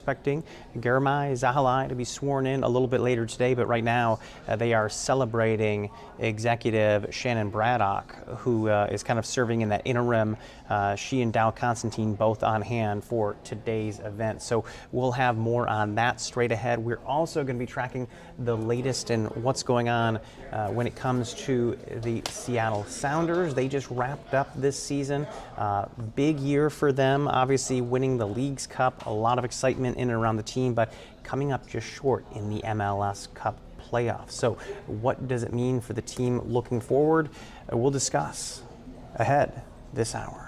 Expecting Girmay Zahalai to be sworn in a little bit later today, but right now they are celebrating Executive Shannon Braddock, who is kind of serving in that interim. She and Dow Constantine both on hand for today's event. So we'll have more on that straight ahead. We're also going to be tracking the latest in what's going on when it comes to the Seattle Sounders. They just wrapped up this season. Big year for them, obviously winning the Leagues Cup. A lot of excitement in and around the team, but coming up just short in the MLS Cup playoffs. So what does it mean for the team looking forward? We'll discuss ahead this hour.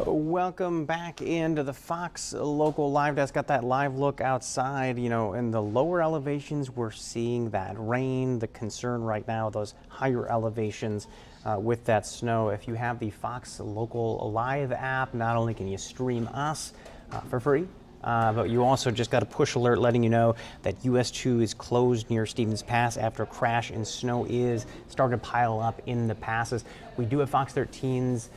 Welcome back into the Fox Local Live Desk. Got that live look outside. You know, in the lower elevations, we're seeing that rain. The concern right now, those higher elevations with that snow. If you have the Fox Local Live app, not only can you stream us for free, but you also just got a push alert letting you know that US 2 is closed near Stevens Pass after a crash and snow is starting to pile up in the passes. We do have Fox 13's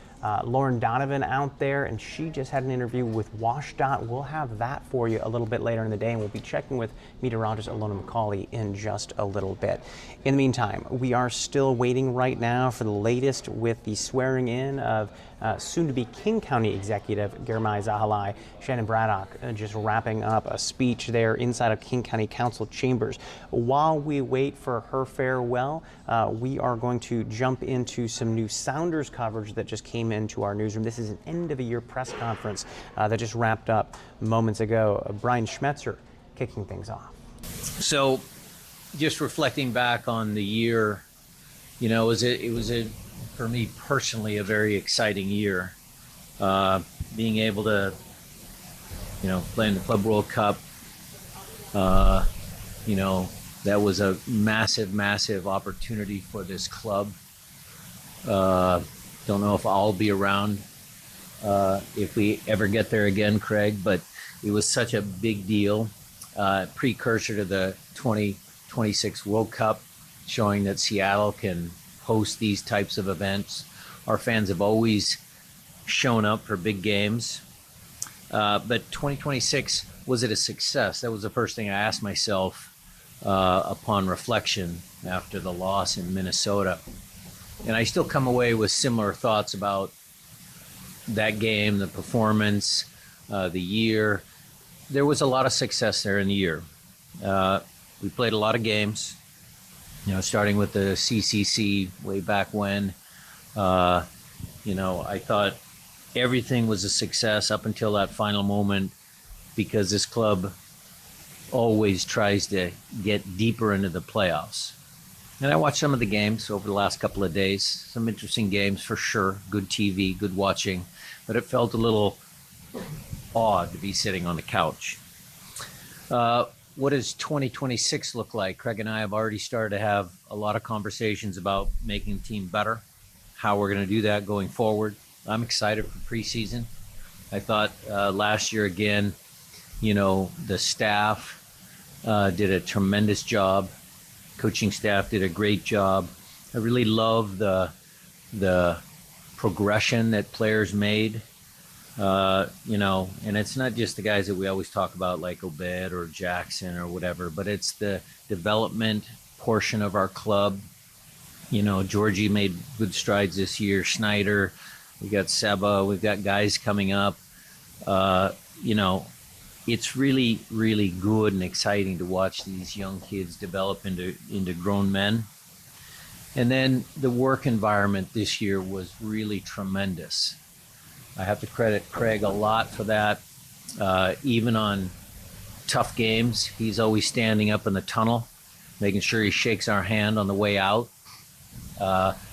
Lauren Donovan out there, and she just had an interview with WashDOT. We'll have that for you a little bit later in the day, and we'll be checking with meteorologist Alona McCauley in just a little bit. In the meantime, we are still waiting right now for the latest with the swearing in of soon-to-be King County Executive Girmay Zahalai. Shannon Braddock just wrapping up a speech there inside of King County Council chambers. While we wait for her farewell, we are going to jump into some new Sounders coverage that just came into our newsroom. This is an end-of-the-year press conference that just wrapped up moments ago. Brian Schmetzer kicking things off. So just reflecting back on the year, it was for me personally, a very exciting year. Being able to, play in the Club World Cup, uh, that was a massive, massive opportunity for this club. Don't know if I'll be around if we ever get there again, Craig, but it was such a big deal. Precursor to the 2026 World Cup, showing that Seattle can host these types of events. Our fans have always shown up for big games. But 2026, was it a success? That was the first thing I asked myself upon reflection after the loss in Minnesota. And I still come away with similar thoughts about that game, the performance, the year. There was a lot of success there in the year. We played a lot of games, starting with the CCC way back when. I thought everything was a success up until that final moment, because this club always tries to get deeper into the playoffs. And I watched some of the games over the last couple of days. Some interesting games for sure. Good TV, good watching. But it felt a little odd to be sitting on the couch. What does 2026 look like? Craig and I have already started to have a lot of conversations about making the team better, how we're going to do that going forward. I'm excited for preseason. I thought last year again, the staff did a tremendous job. Coaching staff did a great job. I really love the progression that players made. And it's not just the guys that we always talk about like Obed or Jackson or whatever, but it's the development portion of our club. Georgie made good strides this year. Schneider, we got Seba, we've got guys coming up. It's really, really good and exciting to watch these young kids develop into grown men. And then the work environment this year was really tremendous. I have to credit Craig a lot for that. Even on tough games, he's always standing up in the tunnel, making sure he shakes our hand on the way out.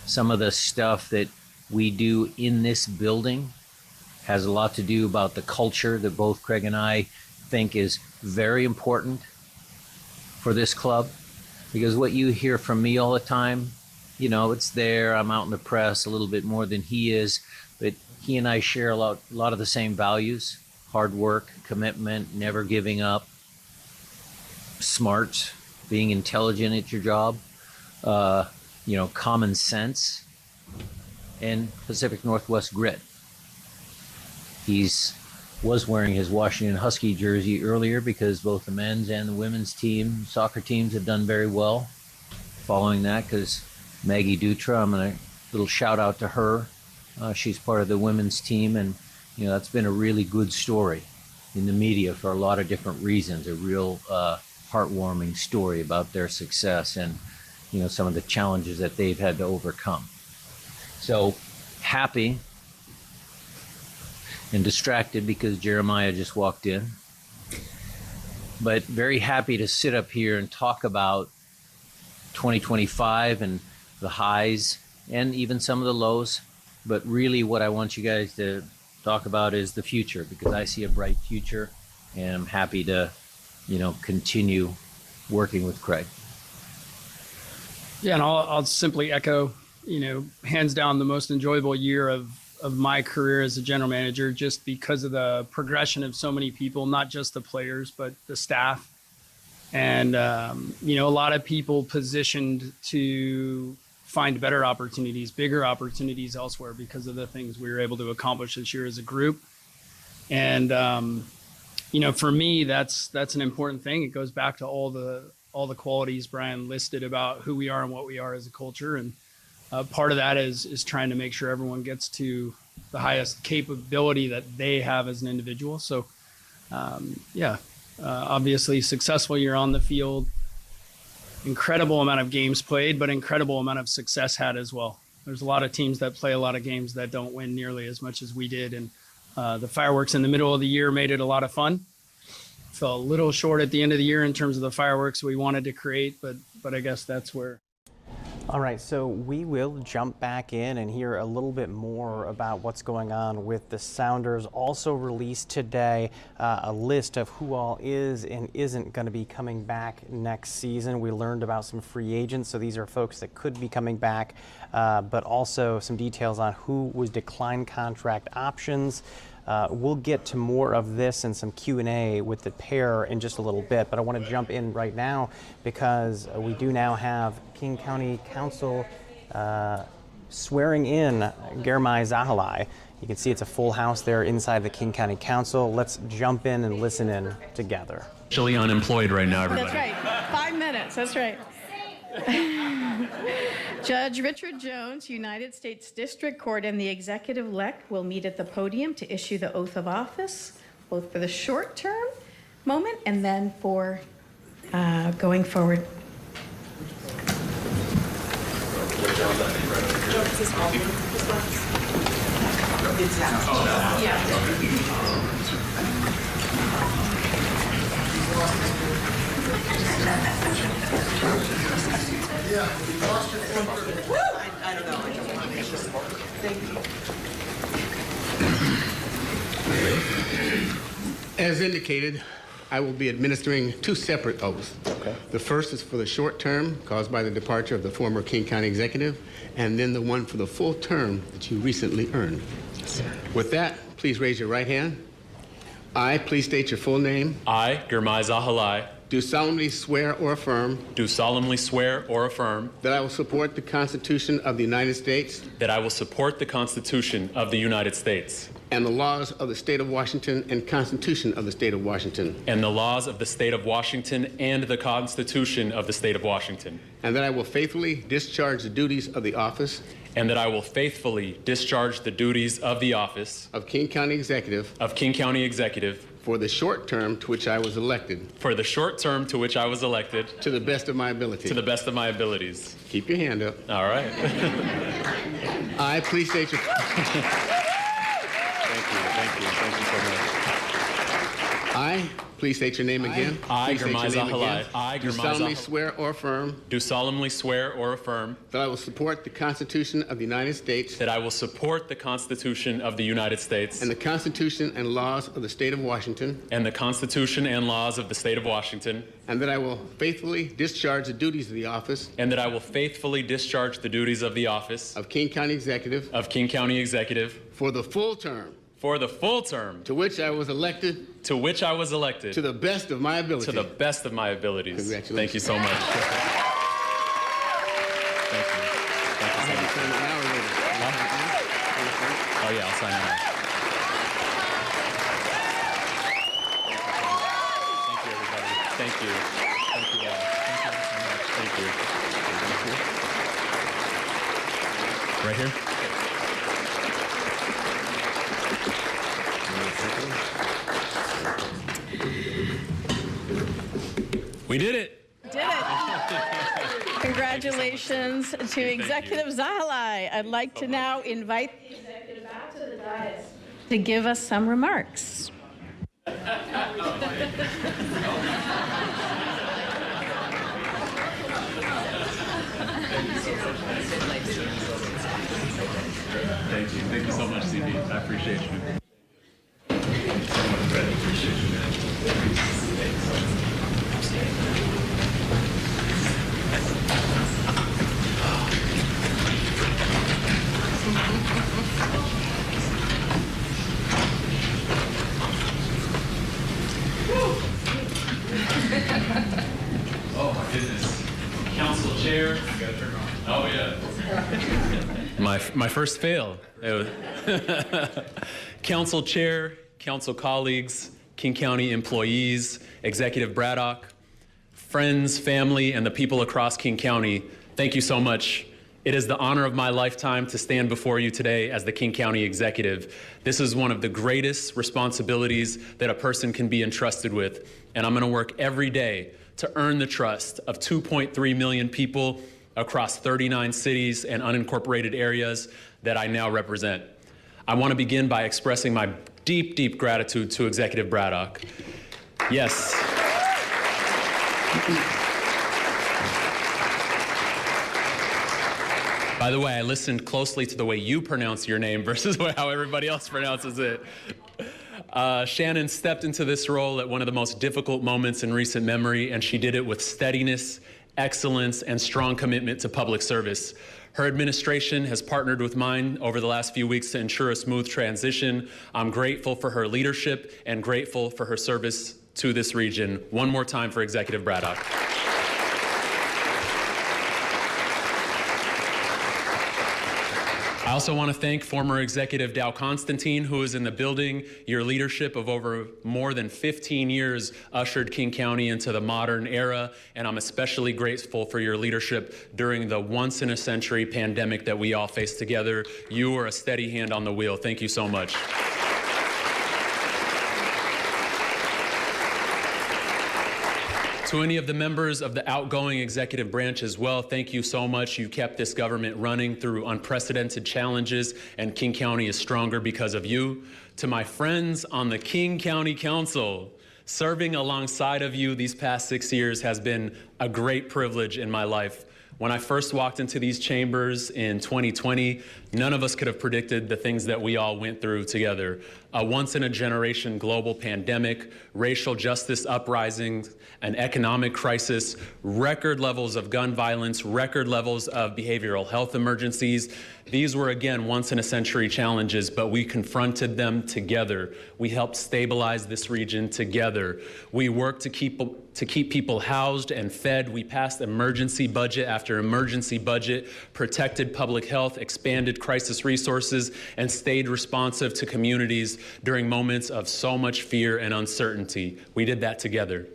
Some of the stuff that we do in this building has a lot to do about the culture that both Craig and I think is very important for this club. Because what you hear from me all the time, it's there. I'm out in the press a little bit more than he is, but he and I share a lot of the same values: hard work, commitment, never giving up, smart, being intelligent at your job, common sense, and Pacific Northwest grit. Was wearing his Washington Husky jersey earlier because both the men's and the women's soccer teams have done very well following that, because Maggie Dutra, I'm going to little shout out to her. She's part of the women's team, and that's been a really good story in the media for a lot of different reasons. A real heartwarming story about their success and some of the challenges that they've had to overcome. So happy and distracted because Jeremiah just walked in, but very happy to sit up here and talk about 2025 and the highs and even some of the lows. But really what I want you guys to talk about is the future, because I see a bright future, and I'm happy to, continue working with Craig. Yeah, and I'll simply echo, hands down the most enjoyable year of my career as a general manager, just because of the progression of so many people, not just the players, but the staff. And, a lot of people positioned to find better opportunities, bigger opportunities elsewhere because of the things we were able to accomplish this year as a group. And, for me, that's an important thing. It goes back to all the qualities Brian listed about who we are and what we are as a culture. And part of that is trying to make sure everyone gets to the highest capability that they have as an individual. So, obviously successful year on the field, incredible amount of games played, but incredible amount of success had as well. There's a lot of teams that play a lot of games that don't win nearly as much as we did. And the fireworks in the middle of the year made it a lot of fun. fell a little short at the end of the year in terms of the fireworks we wanted to create, but I guess that's where. All right, so we will jump back in and hear a little bit more about what's going on with the Sounders. Also released today a list of who all is and isn't going to be coming back next season. We learned about some free agents, so these are folks that could be coming back, but also some details on who was declined contract options. We'll get to more of this and some Q&A with the pair in just a little bit, but I want to jump in right now because we do now have King County Council swearing in Germay Zahalai. You can see it's a full house there inside the King County Council. Let's jump in and listen in together. Actually unemployed right now, everybody. That's right. 5 minutes. That's right. Judge Richard Jones, United States District Court, and the executive-elect will meet at the podium to issue the oath of office, both for the short-term moment and then for going forward. As indicated, I will be administering two separate oaths. Okay. The first is for the short term caused by the departure of the former King County executive, and then the one for the full term that you recently earned. Yes, sir. With that, please raise your right hand. I, please state your full name, I, Germay Zahalai, do solemnly swear or affirm do solemnly swear or affirm that I will support the Constitution of the United States that I will support the Constitution of the United States and the laws of the state of Washington and Constitution of the state of Washington, and the laws of the state of Washington and the Constitution of the state of Washington, and that I will faithfully discharge the duties of the office and that I will faithfully discharge the duties of the office of King County Executive of King County Executive for the short term to which I was elected, for the short term to which I was elected to the best of my ability. to the best of my abilities. Keep your hand up. All right. I, please state your... Thank you so much. I, please state your name again. I, Please state your Germay name Zahalai. again. I, Do Germay solemnly Zahalai. swear or affirm Do solemnly swear or affirm that I will support the Constitution of the United States that I will support the Constitution of the United States and the Constitution and laws of the state of Washington, and the Constitution and laws of the state of Washington, and that I will faithfully discharge the duties of the office and that I will faithfully discharge the duties of the office of King County Executive of King County Executive for the full term for the full term to which I was elected to which I was elected to the best of my ability. to the best of my abilities. Congratulations. Thank you so much. Thank you. Thank you so much. Sign it now or later? Oh yeah, I'll sign it now. Thank you, everybody. Thank you. Thank you all. Thank you so much. Thank you. Right here? We did it. Did it. Congratulations to Executive Zahalai. I'd like to now invite the executive back to the dais to give us some remarks. Thank you. Thank you so much, CB. I appreciate you. Oh my goodness. Council chair. Oh yeah. My first fail. It was Council chair, council colleagues, King County employees, Executive Braddock, friends, family, and the people across King County, thank you so much. It is the honor of my lifetime to stand before you today as the King County Executive. This is one of the greatest responsibilities that a person can be entrusted with, and I'm going to work every day to earn the trust of 2.3 million people across 39 cities and unincorporated areas that I now represent. I want to begin by expressing my deep, deep gratitude to Executive Braddock. Yes. By the way, I listened closely to the way you pronounce your name versus how everybody else pronounces it. Shannon stepped into this role at one of the most difficult moments in recent memory, and she did it with steadiness, excellence, and strong commitment to public service. Her administration has partnered with mine over the last few weeks to ensure a smooth transition. I'm grateful for her leadership and grateful for her service to this region. One more time for Executive Braddock. I also want to thank former Executive Dow Constantine, who is in the building. Your leadership of over more than 15 years ushered King County into the modern era, and I'm especially grateful for your leadership during the once-in-a-century pandemic that we all faced together. You were a steady hand on the wheel. Thank you so much. To any of the members of the outgoing executive branch as well, thank you so much. You kept this government running through unprecedented challenges, and King County is stronger because of you. To my friends on the King County Council, serving alongside of you these past 6 years has been a great privilege in my life. When I first walked into these chambers in 2020, none of us could have predicted the things that we all went through together. A once-in-a-generation global pandemic, racial justice uprisings, an economic crisis, record levels of gun violence, record levels of behavioral health emergencies. These were, again, once-in-a-century challenges, but we confronted them together. We helped stabilize this region together. We worked to keep people housed and fed. We passed emergency budget after emergency budget, protected public health, expanded crisis resources, and stayed responsive to communities during moments of so much fear and uncertainty. We did that together.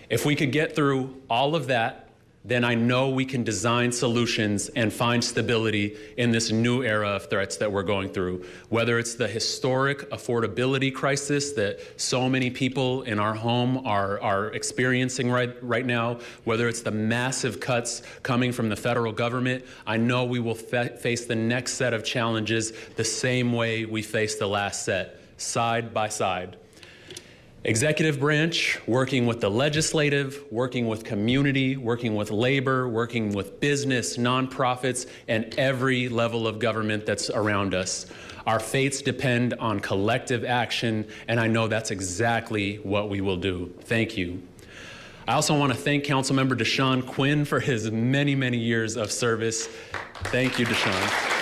If we could get through all of that, then I know we can design solutions and find stability in this new era of threats that we're going through. Whether it's the historic affordability crisis that so many people in our home are experiencing right now, whether it's the massive cuts coming from the federal government, I know we will face the next set of challenges the same way we faced the last set, side by side. Executive branch, working with the legislative, working with community, working with labor, working with business, nonprofits, and every level of government that's around us. Our fates depend on collective action, and I know that's exactly what we will do. Thank you. I also want to thank Councilmember Deshaun Quinn for his many, many years of service. Thank you, Deshaun.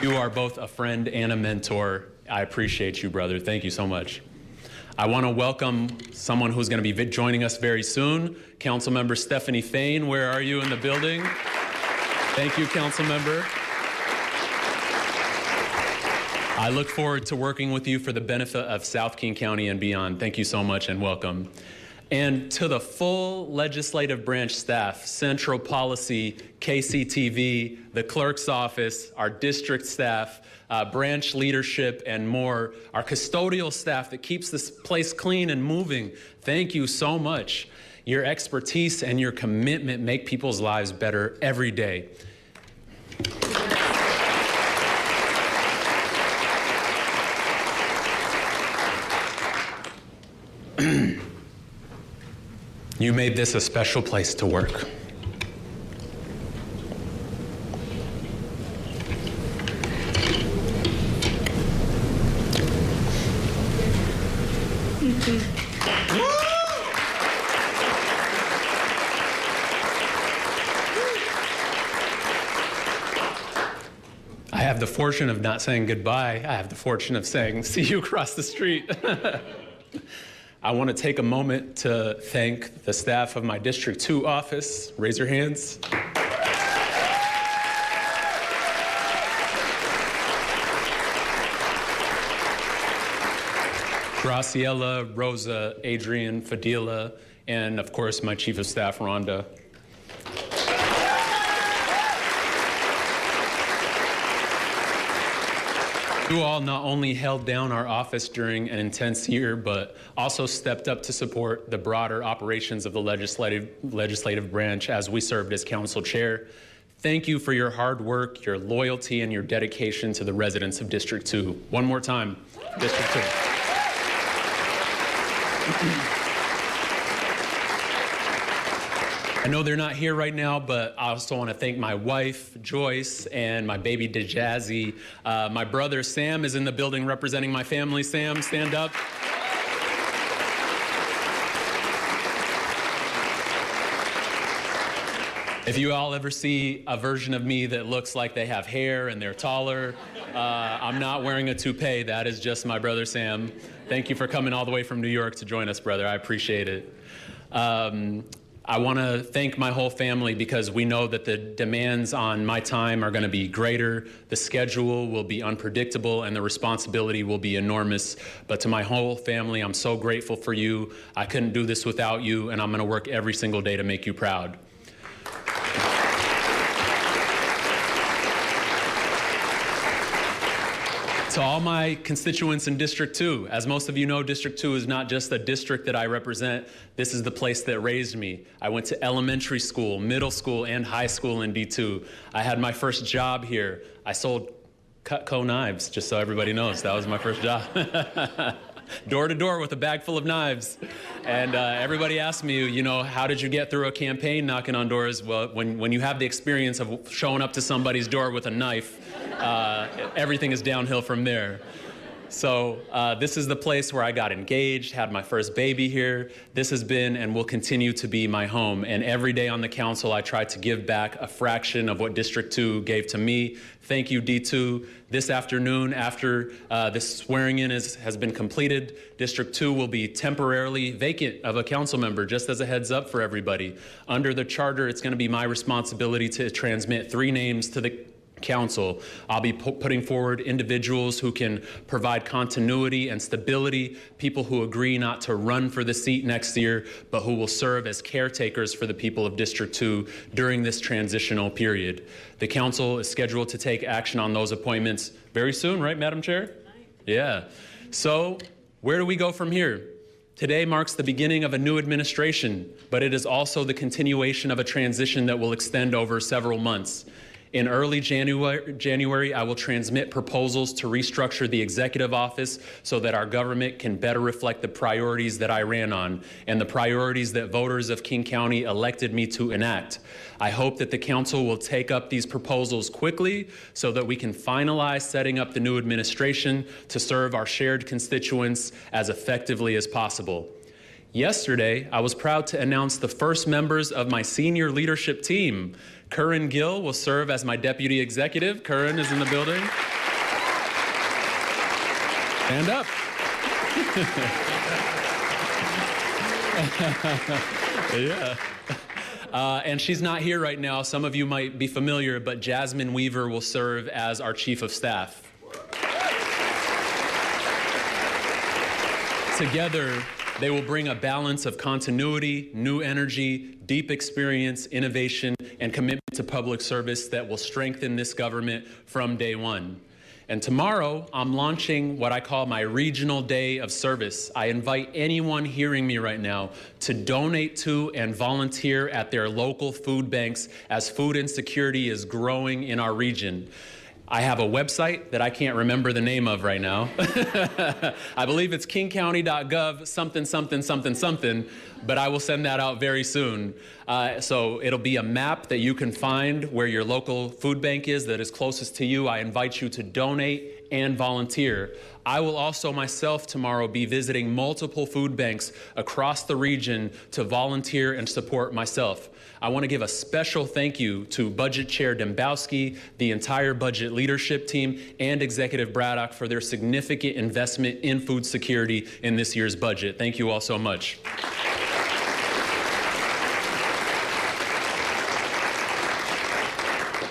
You are both a friend and a mentor. I appreciate you, brother. Thank you so much. I want to welcome someone who's going to be joining us very soon, Councilmember Stephanie Fain. Where are you in the building? Thank you, Councilmember. I look forward to working with you for the benefit of South King County and beyond. Thank you so much and welcome. And to the full legislative branch staff, Central Policy, KCTV, the clerk's office, our district staff, branch leadership, and more, our custodial staff that keeps this place clean and moving, thank you so much. Your expertise and your commitment make people's lives better every day. You made this a special place to work. I have the fortune of not saying goodbye. I have the fortune of saying, see you across the street. I want to take a moment to thank the staff of my District 2 office. Raise your hands. Graciela, Rosa, Adrian, Fadila, and of course my Chief of Staff, Rhonda. You all not only held down our office during an intense year, but also stepped up to support the broader operations of the legislative branch as we served as council chair. Thank you for your hard work, your loyalty, and your dedication to the residents of District 2. One more time, District 2. I know they're not here right now, but I also want to thank my wife, Joyce, and my baby, Dejazzy. My brother, Sam, is in the building representing my family. Sam, stand up. If you all ever see a version of me that looks like they have hair and they're taller, I'm not wearing a toupee. That is just my brother, Sam. Thank you for coming all the way from New York to join us, brother. I appreciate it. I want to thank my whole family because we know that the demands on my time are going to be greater, the schedule will be unpredictable, and the responsibility will be enormous. But to my whole family, I'm so grateful for you. I couldn't do this without you, and I'm going to work every single day to make you proud. To all my constituents in District 2, as most of you know, District 2 is not just the district that I represent. This is the place that raised me. I went to elementary school, middle school, and high school in D2. I had my first job here. I sold Cutco knives, just so everybody knows. That was my first job. Door to door with a bag full of knives. And everybody asked me, you know, how did you get through a campaign knocking on doors? Well, when you have the experience of showing up to somebody's door with a knife, everything is downhill from there. So this is the place where I got engaged, had my first baby here. This has been and will continue to be my home. And every day on the council, I try to give back a fraction of what District 2 gave to me. Thank you, D2. This afternoon, after this swearing in has been completed, District 2 will be temporarily vacant of a council member, just as a heads up for everybody. Under the charter, it's going to be my responsibility to transmit 3 names to the council. I'll be putting forward individuals who can provide continuity and stability, people who agree not to run for the seat next year, but who will serve as caretakers for the people of District 2 during this transitional period. The council is scheduled to take action on those appointments very soon, right, Madam Chair? Yeah. So where do we go from here? Today marks the beginning of a new administration, but it is also the continuation of a transition that will extend over several months. In early January, I will transmit proposals to restructure the executive office so that our government can better reflect the priorities that I ran on and the priorities that voters of King County elected me to enact. I hope that the council will take up these proposals quickly so that we can finalize setting up the new administration to serve our shared constituents as effectively as possible. Yesterday, I was proud to announce the first members of my senior leadership team. Curran Gill will serve as my deputy executive. Curran is in the building. Stand up. Yeah. And she's not here right now. Some of you might be familiar, but Jasmine Weaver will serve as our chief of staff. Together, they will bring a balance of continuity, new energy, deep experience, innovation, and commitment to public service that will strengthen this government from day one. And tomorrow, I'm launching what I call my Regional Day of Service. I invite anyone hearing me right now to donate to and volunteer at their local food banks as food insecurity is growing in our region. I have a website that I can't remember the name of right now. I believe it's kingcounty.gov something, something, something, something, but I will send that out very soon. So it'll be a map that you can find where your local food bank is that is closest to you. I invite you to donate and volunteer. I will also myself tomorrow be visiting multiple food banks across the region to volunteer and support myself. I want to give a special thank you to Budget Chair Dembowski, the entire budget leadership team, and Executive Braddock for their significant investment in food security in this year's budget. Thank you all so much.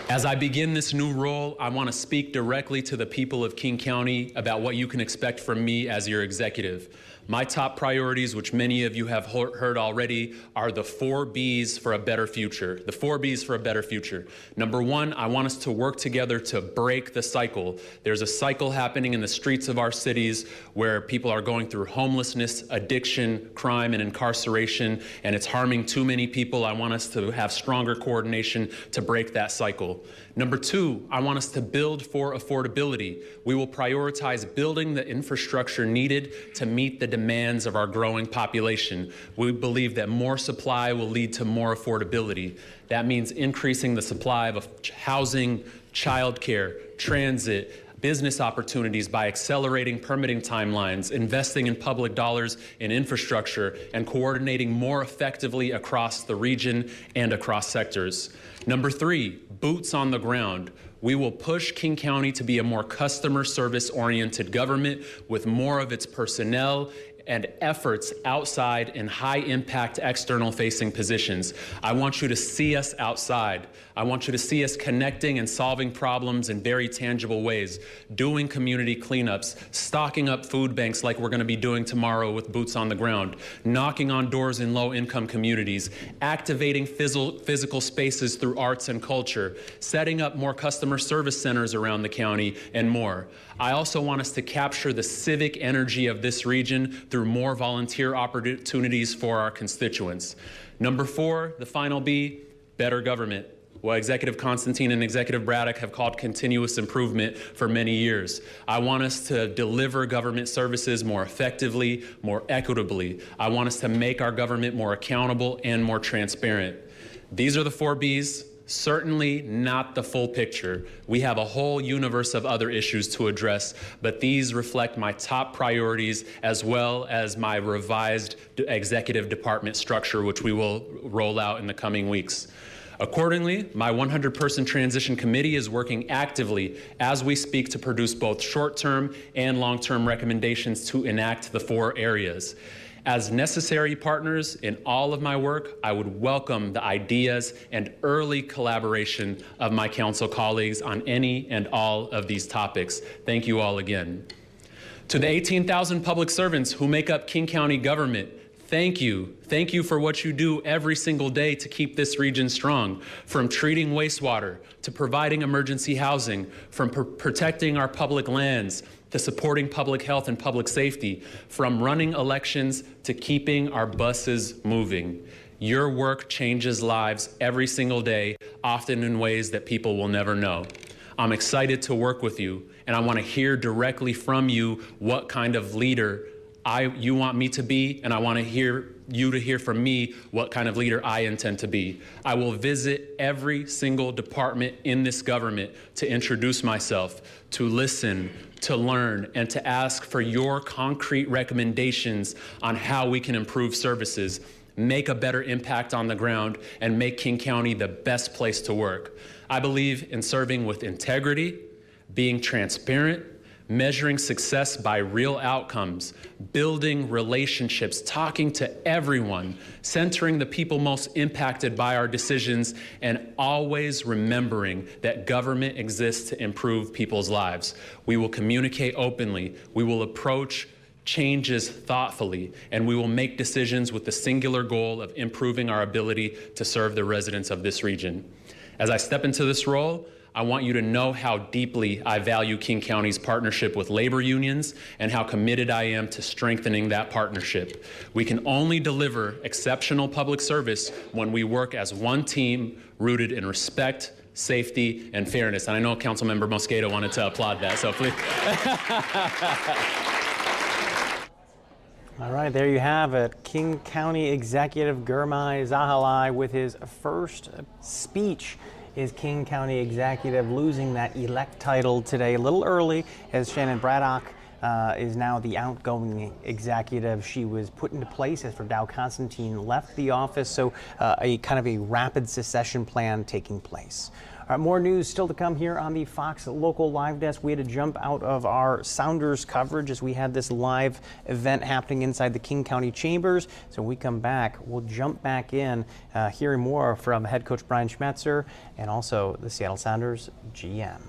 As I begin this new role, I want to speak directly to the people of King County about what you can expect from me as your executive. My top priorities, which many of you have heard already, are the 4 Bs for a better future. The 4 Bs for a better future. Number 1, I want us to work together to break the cycle. There's a cycle happening in the streets of our cities where people are going through homelessness, addiction, crime, and incarceration, and it's harming too many people. I want us to have stronger coordination to break that cycle. Number 2, I want us to build for affordability. We will prioritize building the infrastructure needed to meet the demands of our growing population. We believe that more supply will lead to more affordability. That means increasing the supply of housing, childcare, transit, business opportunities by accelerating permitting timelines, investing in public dollars in infrastructure, and coordinating more effectively across the region and across sectors. Number 3, boots on the ground. We will push King County to be a more customer service-oriented government with more of its personnel and efforts outside in high-impact external-facing positions. I want you to see us outside. I want you to see us connecting and solving problems in very tangible ways, doing community cleanups, stocking up food banks like we're going to be doing tomorrow with Boots on the Ground, knocking on doors in low-income communities, activating physical spaces through arts and culture, setting up more customer service centers around the county, and more. I also want us to capture the civic energy of this region through more volunteer opportunities for our constituents. Number 4, the final B, better government. What Executive Constantine and Executive Braddock have called continuous improvement for many years. I want us to deliver government services more effectively, more equitably. I want us to make our government more accountable and more transparent. These are the 4 Bs. Certainly not the full picture. We have a whole universe of other issues to address, but these reflect my top priorities as well as my revised executive department structure, which we will roll out in the coming weeks. Accordingly, my 100-person transition committee is working actively as we speak to produce both short-term and long-term recommendations to enact the 4 areas. As necessary partners in all of my work, I would welcome the ideas and early collaboration of my council colleagues on any and all of these topics. Thank you all again. To the 18,000 public servants who make up King County government, thank you. Thank you for what you do every single day to keep this region strong, from treating wastewater to providing emergency housing, from protecting our public lands, to supporting public health and public safety, from running elections to keeping our buses moving. Your work changes lives every single day, often in ways that people will never know. I'm excited to work with you, and I want to hear directly from you what kind of leader you want me to be, and I want to hear you to hear from me what kind of leader I intend to be. I will visit every single department in this government to introduce myself, to listen, to learn, and to ask for your concrete recommendations on how we can improve services, make a better impact on the ground, and make King County the best place to work. I believe in serving with integrity, being transparent, measuring success by real outcomes, building relationships, talking to everyone, centering the people most impacted by our decisions, and always remembering that government exists to improve people's lives. We will communicate openly, we will approach changes thoughtfully, and we will make decisions with the singular goal of improving our ability to serve the residents of this region. As I step into this role, I want you to know how deeply I value King County's partnership with labor unions and how committed I am to strengthening that partnership. We can only deliver exceptional public service when we work as one team rooted in respect, safety, and fairness. And I know Councilmember Mosqueda wanted to applaud that, so please. All right, there you have it. King County Executive Girmay Zahalai with his first speech. Is King County Executive losing that elect title today a little early, as Shannon Braddock is now the outgoing executive. She was put into place after Dow Constantine left the office, so a kind of a rapid succession plan taking place. All right, more news still to come here on the Fox Local Live Desk. We had to jump out of our Sounders coverage as we had this live event happening inside the King County Chambers. So when we come back, we'll jump back in, hearing more from head coach Brian Schmetzer and also the Seattle Sounders GM.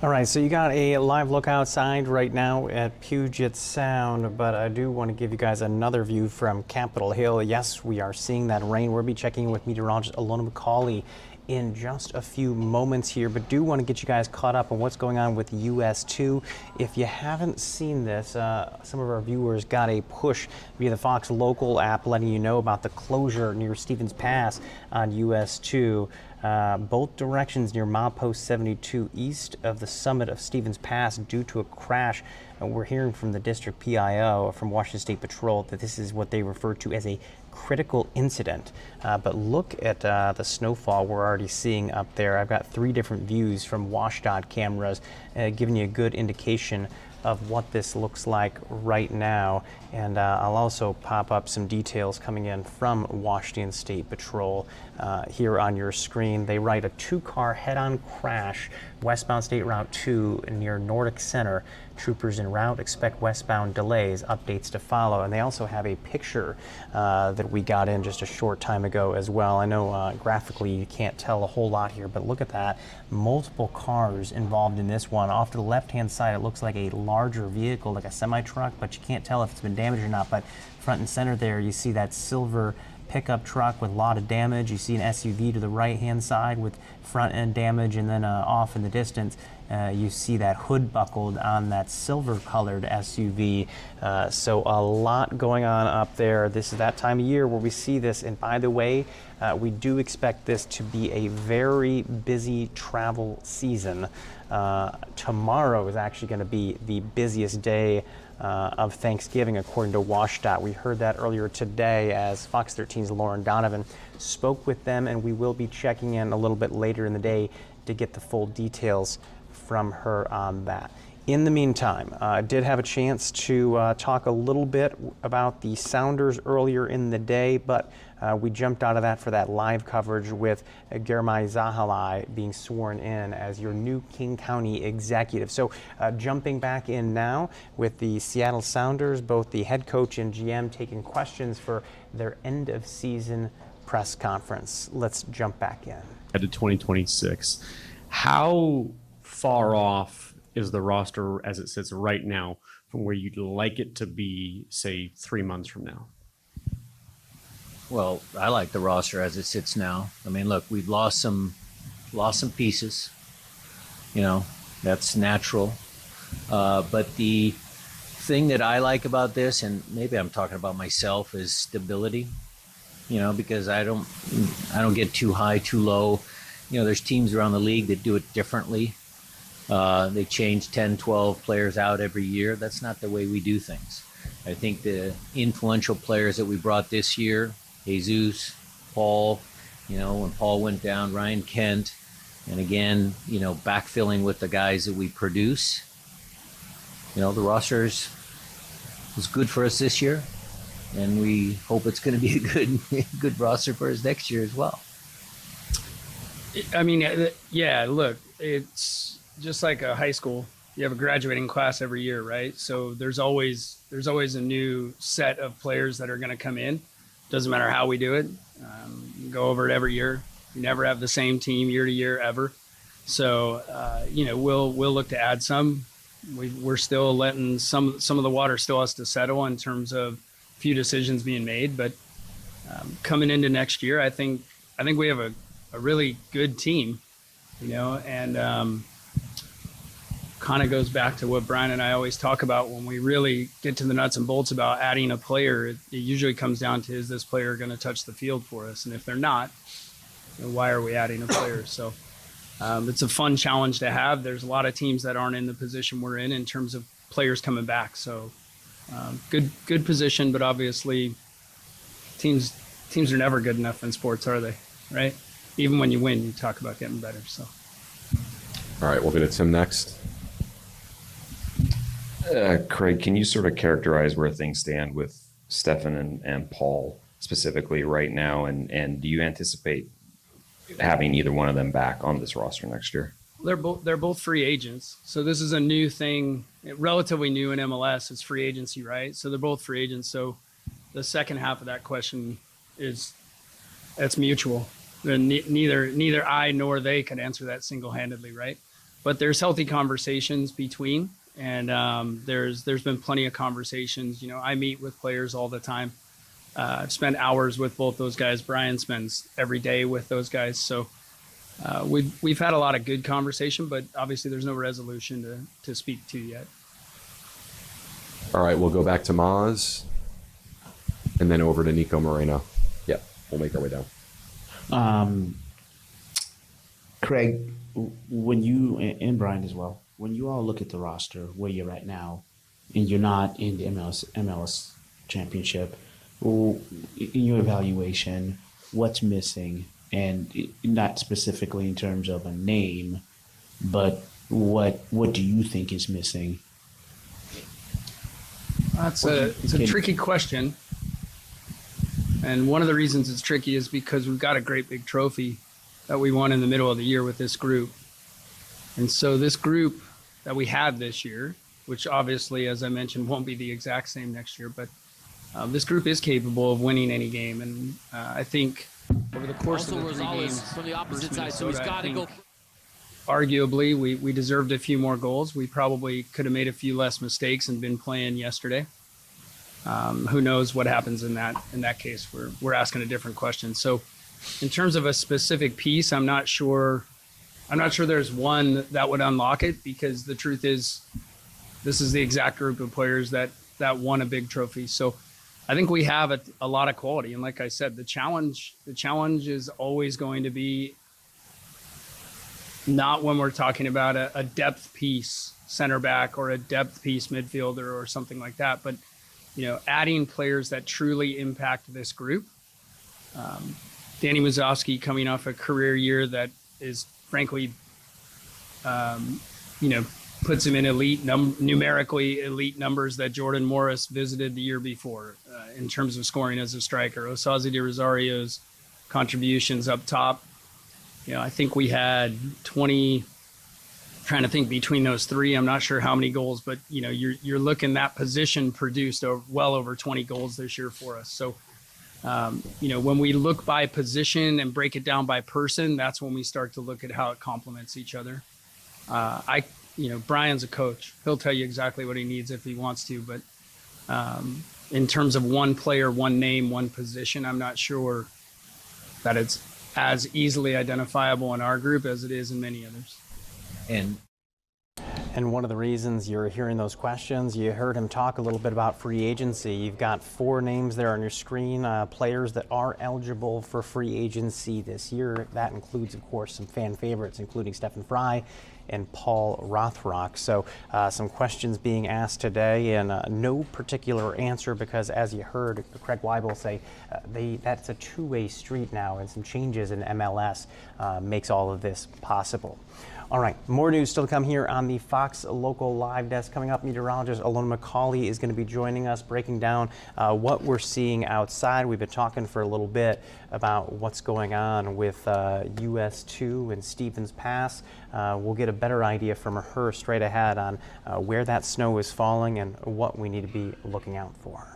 All right, so you got a live look outside right now at Puget Sound, but I do want to give you guys another view from Capitol Hill. Yes, we are seeing that rain. We'll be checking with meteorologist Alona McCauley in just a few moments here, but do want to get you guys caught up on what's going on with US 2. If you haven't seen this, some of our viewers got a push via the Fox Local app letting you know about the closure near Stevens Pass on US 2. Both directions near milepost 72 east of the summit of Stevens Pass due to a crash. We're hearing from the district PIO from Washington State Patrol that this is what they refer to as a critical incident. But look at the snowfall we're already seeing up there. I've got 3 different views from WashDOT cameras giving you a good indication of what this looks like right now. And I'll also pop up some details coming in from Washington State Patrol here on your screen. They write a 2-car head-on crash Westbound State Route 2 near Nordic Center. Troopers en route expect westbound delays. Updates to follow. And they also have a picture that we got in just a short time ago as well. I know graphically you can't tell a whole lot here, but look at that. Multiple cars involved in this one. Off to the left-hand side, it looks like a larger vehicle, like a semi-truck, but you can't tell if it's been damaged or not. But front and center there, you see that silver pickup truck with a lot of damage. You see an SUV to the right-hand side with front end damage, and then off in the distance, you see that hood buckled on that silver-colored SUV. So a lot going on up there. This is that time of year where we see this. And by the way, we do expect this to be a very busy travel season. Tomorrow is actually going to be the busiest day of Thanksgiving, according to WashDOT. We heard that earlier today as Fox 13's Lauren Donovan spoke with them, and we will be checking in a little bit later in the day to get the full details from her on that. In the meantime, I did have a chance to talk a little bit about the Sounders earlier in the day, but we jumped out of that for that live coverage with Germay Zahalai being sworn in as your new King County executive. So jumping back in now with the Seattle Sounders, both the head coach and GM taking questions for their end of season press conference. Let's jump back in. To 2026, how far off is the roster as it sits right now from where you'd like it to be, say, 3 months from now? Well, I like the roster as it sits now. I mean, look, we've lost some pieces. You know, that's natural. But the thing that I like about this, and maybe I'm talking about myself, is stability. You know, because I don't get too high, too low. You know, there's teams around the league that do it differently. They change 10, 12 players out every year. That's not the way we do things. I think the influential players that we brought this year, Jesus, Paul, you know, when Paul went down, Ryan Kent, and again, you know, backfilling with the guys that we produce. You know, the rosters was good for us this year, and we hope it's going to be a good roster for us next year as well. I mean, yeah, look, it's just like a high school. You have a graduating class every year, right? So there's always a new set of players that are going to come in. Doesn't matter how we do it. You go over it every year. You never have the same team year to year ever. So, you know, we'll look to add some. We're still letting some of the water still has to settle in terms of a few decisions being made. But coming into next year, I think we have a really good team, you know, and kind of goes back to what Brian and I always talk about when we really get to the nuts and bolts about adding a player. It usually comes down to, is this player going to touch the field for us? And if they're not, you know, why are we adding a player? So it's a fun challenge to have. There's a lot of teams that aren't in the position we're in terms of players coming back. So good position, but obviously teams are never good enough in sports, are they? Right? Even when you win, you talk about getting better. So. All right, we'll go to Tim next. Craig, can you sort of characterize where things stand with Stefan and Paul specifically right now? And do you anticipate having either one of them back on this roster next year? They're both free agents. So this is a new thing, relatively new in MLS. It's free agency, right? So they're both free agents. So the second half of that question that's mutual. Neither I nor they could answer that single-handedly, right? But there's healthy conversations between. And there's been plenty of conversations. You know, I meet with players all the time. I've spent hours with both those guys. Brian spends every day with those guys. So we've had a lot of good conversation, but obviously there's no resolution to speak to yet. All right, we'll go back to Maz and then over to Nico Moreno. Yep, we'll make our way down. Craig, when you, and Brian as well, when you all look at the roster where you're at now, and you're not in the MLS championship, in your evaluation, what's missing? And not specifically in terms of a name, but what do you think is missing? It's a tricky question. And one of the reasons it's tricky is because we've got a great big trophy that we won in the middle of the year with this group. And so this group that we had this year, which obviously, as I mentioned, won't be the exact same next year, but this group is capable of winning any game. And I think over the course of the 3 games from the opposite versus side, so he's Minnesota, got to go. arguably, we deserved a few more goals. We probably could have made a few less mistakes and been playing yesterday. Who knows what happens in that case? We're asking a different question. So in terms of a specific piece, I'm not sure there's one that would unlock it, because the truth is this is the exact group of players that won a big trophy. So I think we have a lot of quality. And like I said, the challenge is always going to be not when we're talking about a depth piece center back or a depth piece midfielder or something like that, but adding players that truly impact this group. Danny Mazowski coming off a career year that is frankly, puts him in numerically elite numbers that Jordan Morris visited the year before in terms of scoring as a striker. Osaze de Rosario's contributions up top. I think we had 20, trying to think between those 3, I'm not sure how many goals, but you're looking, that position produced well over 20 goals this year for us. So, when we look by position and break it down by person, that's when we start to look at how it complements each other. Brian's a coach. He'll tell you exactly what he needs if he wants to, but in terms of one player, one name, one position, I'm not sure that it's as easily identifiable in our group as it is in many others. And one of the reasons you're hearing those questions, you heard him talk a little bit about free agency. You've got 4 names there on your screen, players that are eligible for free agency this year. That includes, of course, some fan favorites, including Stefan Frei and Paul Rothrock. So some questions being asked today, and no particular answer, because as you heard Craig Weibel say, that's a two-way street now, and some changes in MLS makes all of this possible. All right, more news still to come here on the Fox Local Live Desk. Coming up, meteorologist Alona McCauley is going to be joining us, breaking down what we're seeing outside. We've been talking for a little bit about what's going on with US 2 and Stevens Pass. We'll get a better idea from her straight ahead on where that snow is falling and what we need to be looking out for.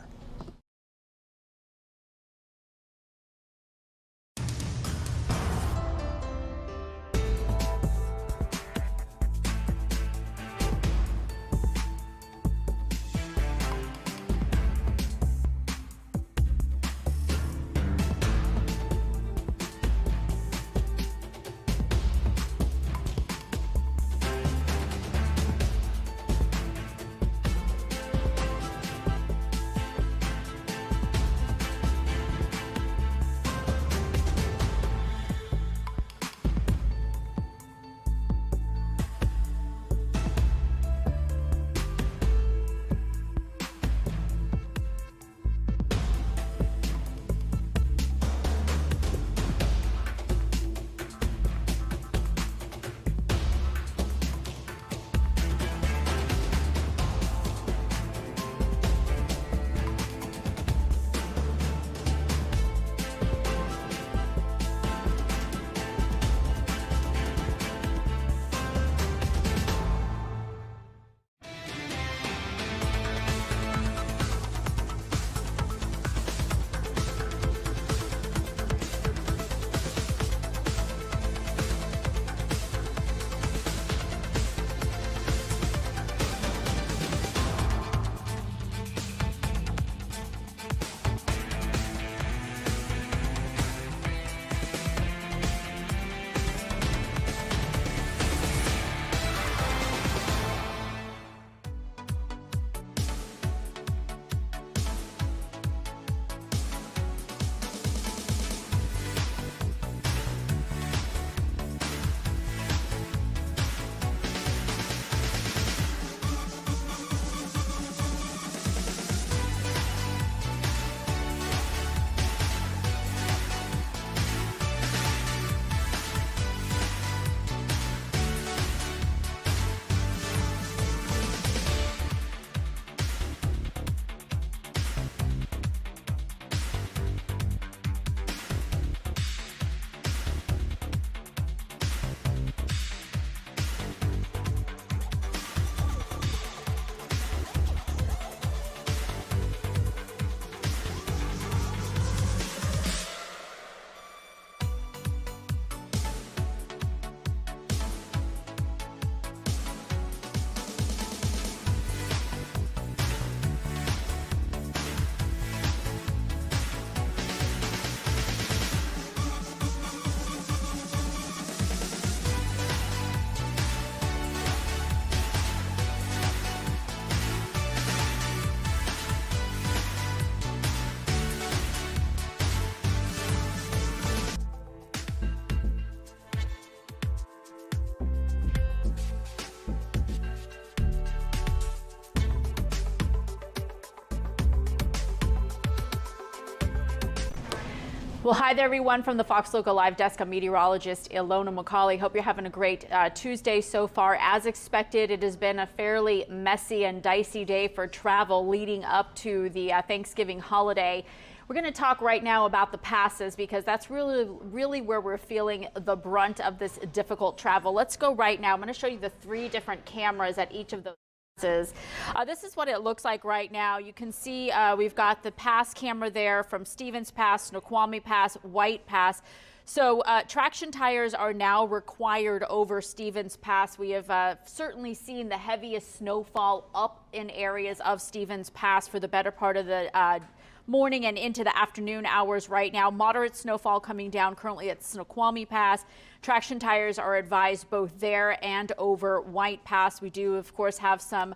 Well, hi there, everyone, from the Fox Local Live Desk. I'm meteorologist Ilona McCauley. Hope you're having a great Tuesday so far. As expected, it has been a fairly messy and dicey day for travel leading up to the Thanksgiving holiday. We're going to talk right now about the passes because that's really where we're feeling the brunt of this difficult travel. Let's go right now. I'm going to show you the 3 different cameras at each of those. This is what it looks like right now. You can see we've got the pass camera there from Stevens Pass, Snoqualmie Pass, White Pass. So traction tires are now required over Stevens Pass. We have certainly seen the heaviest snowfall up in areas of Stevens Pass for the better part of the morning and into the afternoon hours right now. Moderate snowfall coming down currently at Snoqualmie Pass. Traction tires are advised both there and over White Pass. We do, of course, have some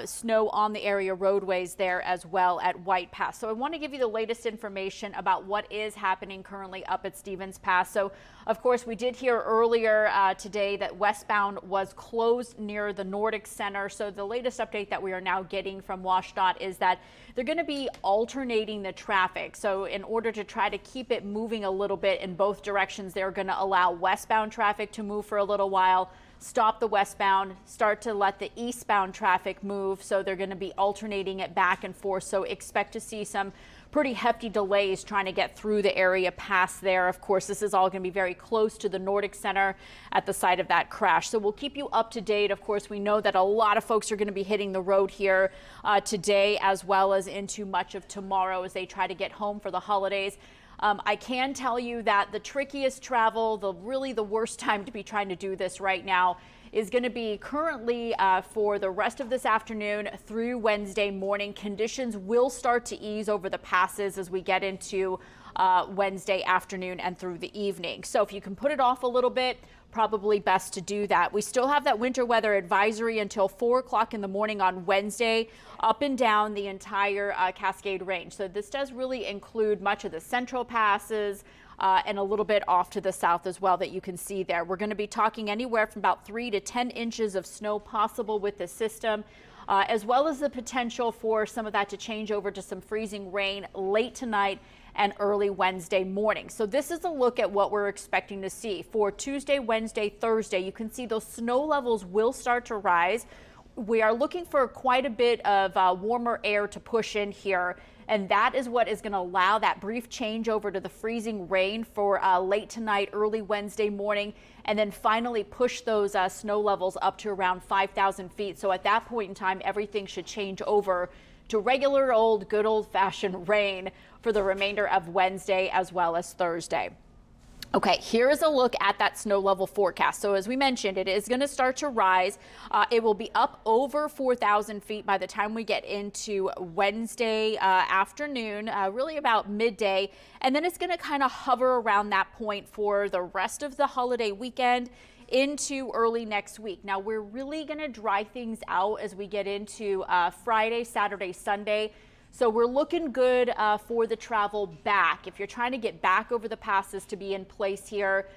snow on the area roadways there as well at White Pass. So I want to give you the latest information about what is happening currently up at Stevens Pass. So, of course, we did hear earlier today that westbound was closed near the Nordic Center. So the latest update that we are now getting from WashDOT is that they're going to be alternating the traffic. So in order to try to keep it moving a little bit in both directions, they're going to allow westbound traffic to move for a little while, stop the westbound, start to let the eastbound traffic move. So they're going to be alternating it back and forth. So expect to see some pretty hefty delays trying to get through the area past there. Of course, this is all going to be very close to the Nordic Center at the site of that crash. So we'll keep you up to date. Of course, we know that a lot of folks are going to be hitting the road here today as well as into much of tomorrow as they try to get home for the holidays. I can tell you that the trickiest travel, really the worst time to be trying to do this right now is going to be currently for the rest of this afternoon through Wednesday morning. Conditions will start to ease over the passes as we get into Wednesday afternoon and through the evening. So if you can put it off a little bit, probably best to do that. We still have that winter weather advisory until 4 o'clock in the morning on Wednesday up and down the entire Cascade Range. So this does really include much of the central passes and a little bit off to the south as well that you can see there. We're going to be talking anywhere from about 3 to 10 inches of snow possible with the system, as well as the potential for some of that to change over to some freezing rain late tonight and early Wednesday morning. So this is a look at what we're expecting to see for Tuesday, Wednesday, Thursday. You can see those snow levels will start to rise. We are looking for quite a bit of warmer air to push in here, and that is what is going to allow that brief change over to the freezing rain for late tonight, early Wednesday morning, and then finally push those snow levels up to around 5,000 feet. So at that point in time, everything should change over to regular old, good old-fashioned rain for the remainder of Wednesday as well as Thursday. Okay, here is a look at that snow level forecast. So as we mentioned, it is going to start to rise. It will be up over 4,000 feet by the time we get into Wednesday afternoon, really about midday. And then it's going to kind of hover around that point for the rest of the holiday weekend into early next week. Now, we're really going to dry things out as we get into Friday, Saturday, Sunday. So we're looking good for the travel back. If you're trying to get back over the passes to be in place here,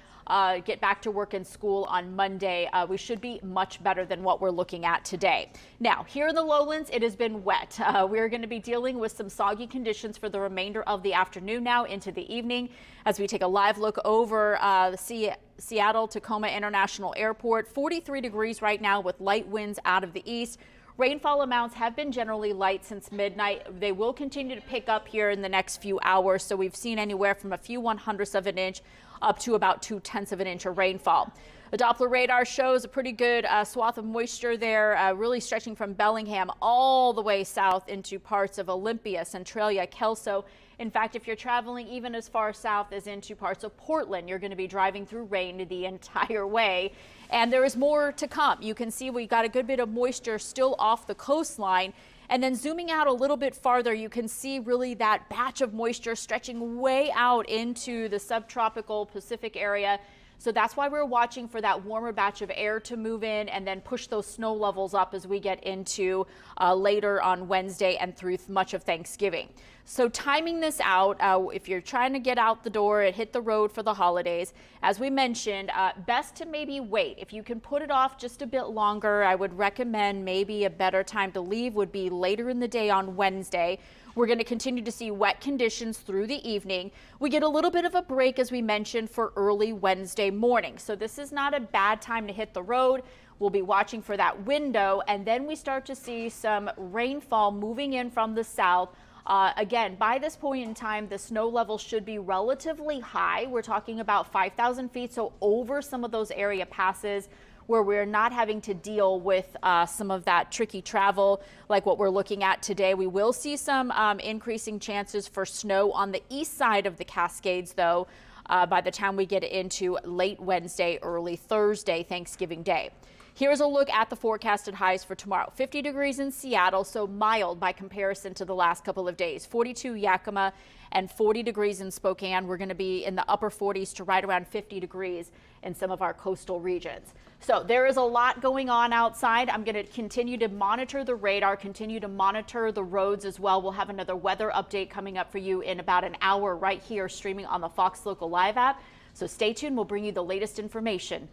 get back to work and school on Monday, we should be much better than what we're looking at today. Now, here in the lowlands, it has been wet. We're going to be dealing with some soggy conditions for the remainder of the afternoon now into the evening as we take a live look over the Seattle-Tacoma International Airport. 43 degrees right now with light winds out of the east. Rainfall amounts have been generally light since midnight. They will continue to pick up here in the next few hours. So we've seen anywhere from a few 1/100ths of an inch up to about 2/10 of an inch of rainfall. The Doppler radar shows a pretty good swath of moisture there, really stretching from Bellingham all the way south into parts of Olympia, Centralia, Kelso. In fact, if you're traveling even as far south as into parts of Portland, you're going to be driving through rain the entire way. And there is more to come. You can see we got a good bit of moisture still off the coastline. And then zooming out a little bit farther, you can see really that batch of moisture stretching way out into the subtropical Pacific area. So that's why we're watching for that warmer batch of air to move in and then push those snow levels up as we get into later on Wednesday and through much of Thanksgiving. So timing this out, if you're trying to get out the door and hit the road for the holidays, as we mentioned, best to maybe wait. If you can put it off just a bit longer, I would recommend maybe a better time to leave would be later in the day on Wednesday. We're going to continue to see wet conditions through the evening. We get a little bit of a break, as we mentioned, for early Wednesday morning. So this is not a bad time to hit the road. We'll be watching for that window, and then we start to see some rainfall moving in from the south. Again, by this point in time, the snow level should be relatively high. We're talking about 5,000 feet, so over some of those area passes where we're not having to deal with some of that tricky travel like what we're looking at today. We will see some increasing chances for snow on the east side of the Cascades, though, by the time we get into late Wednesday, early Thursday, Thanksgiving Day. Here's a look at the forecasted highs for tomorrow. 50 degrees in Seattle, so mild by comparison to the last couple of days. 42 Yakima and 40 degrees in Spokane. We're going to be in the upper 40s to right around 50 degrees in some of our coastal regions. So there is a lot going on outside. I'm going to continue to monitor the radar, continue to monitor the roads as well. We'll have another weather update coming up for you in about an hour right here, streaming on the Fox Local Live app. So stay tuned. We'll bring you the latest information.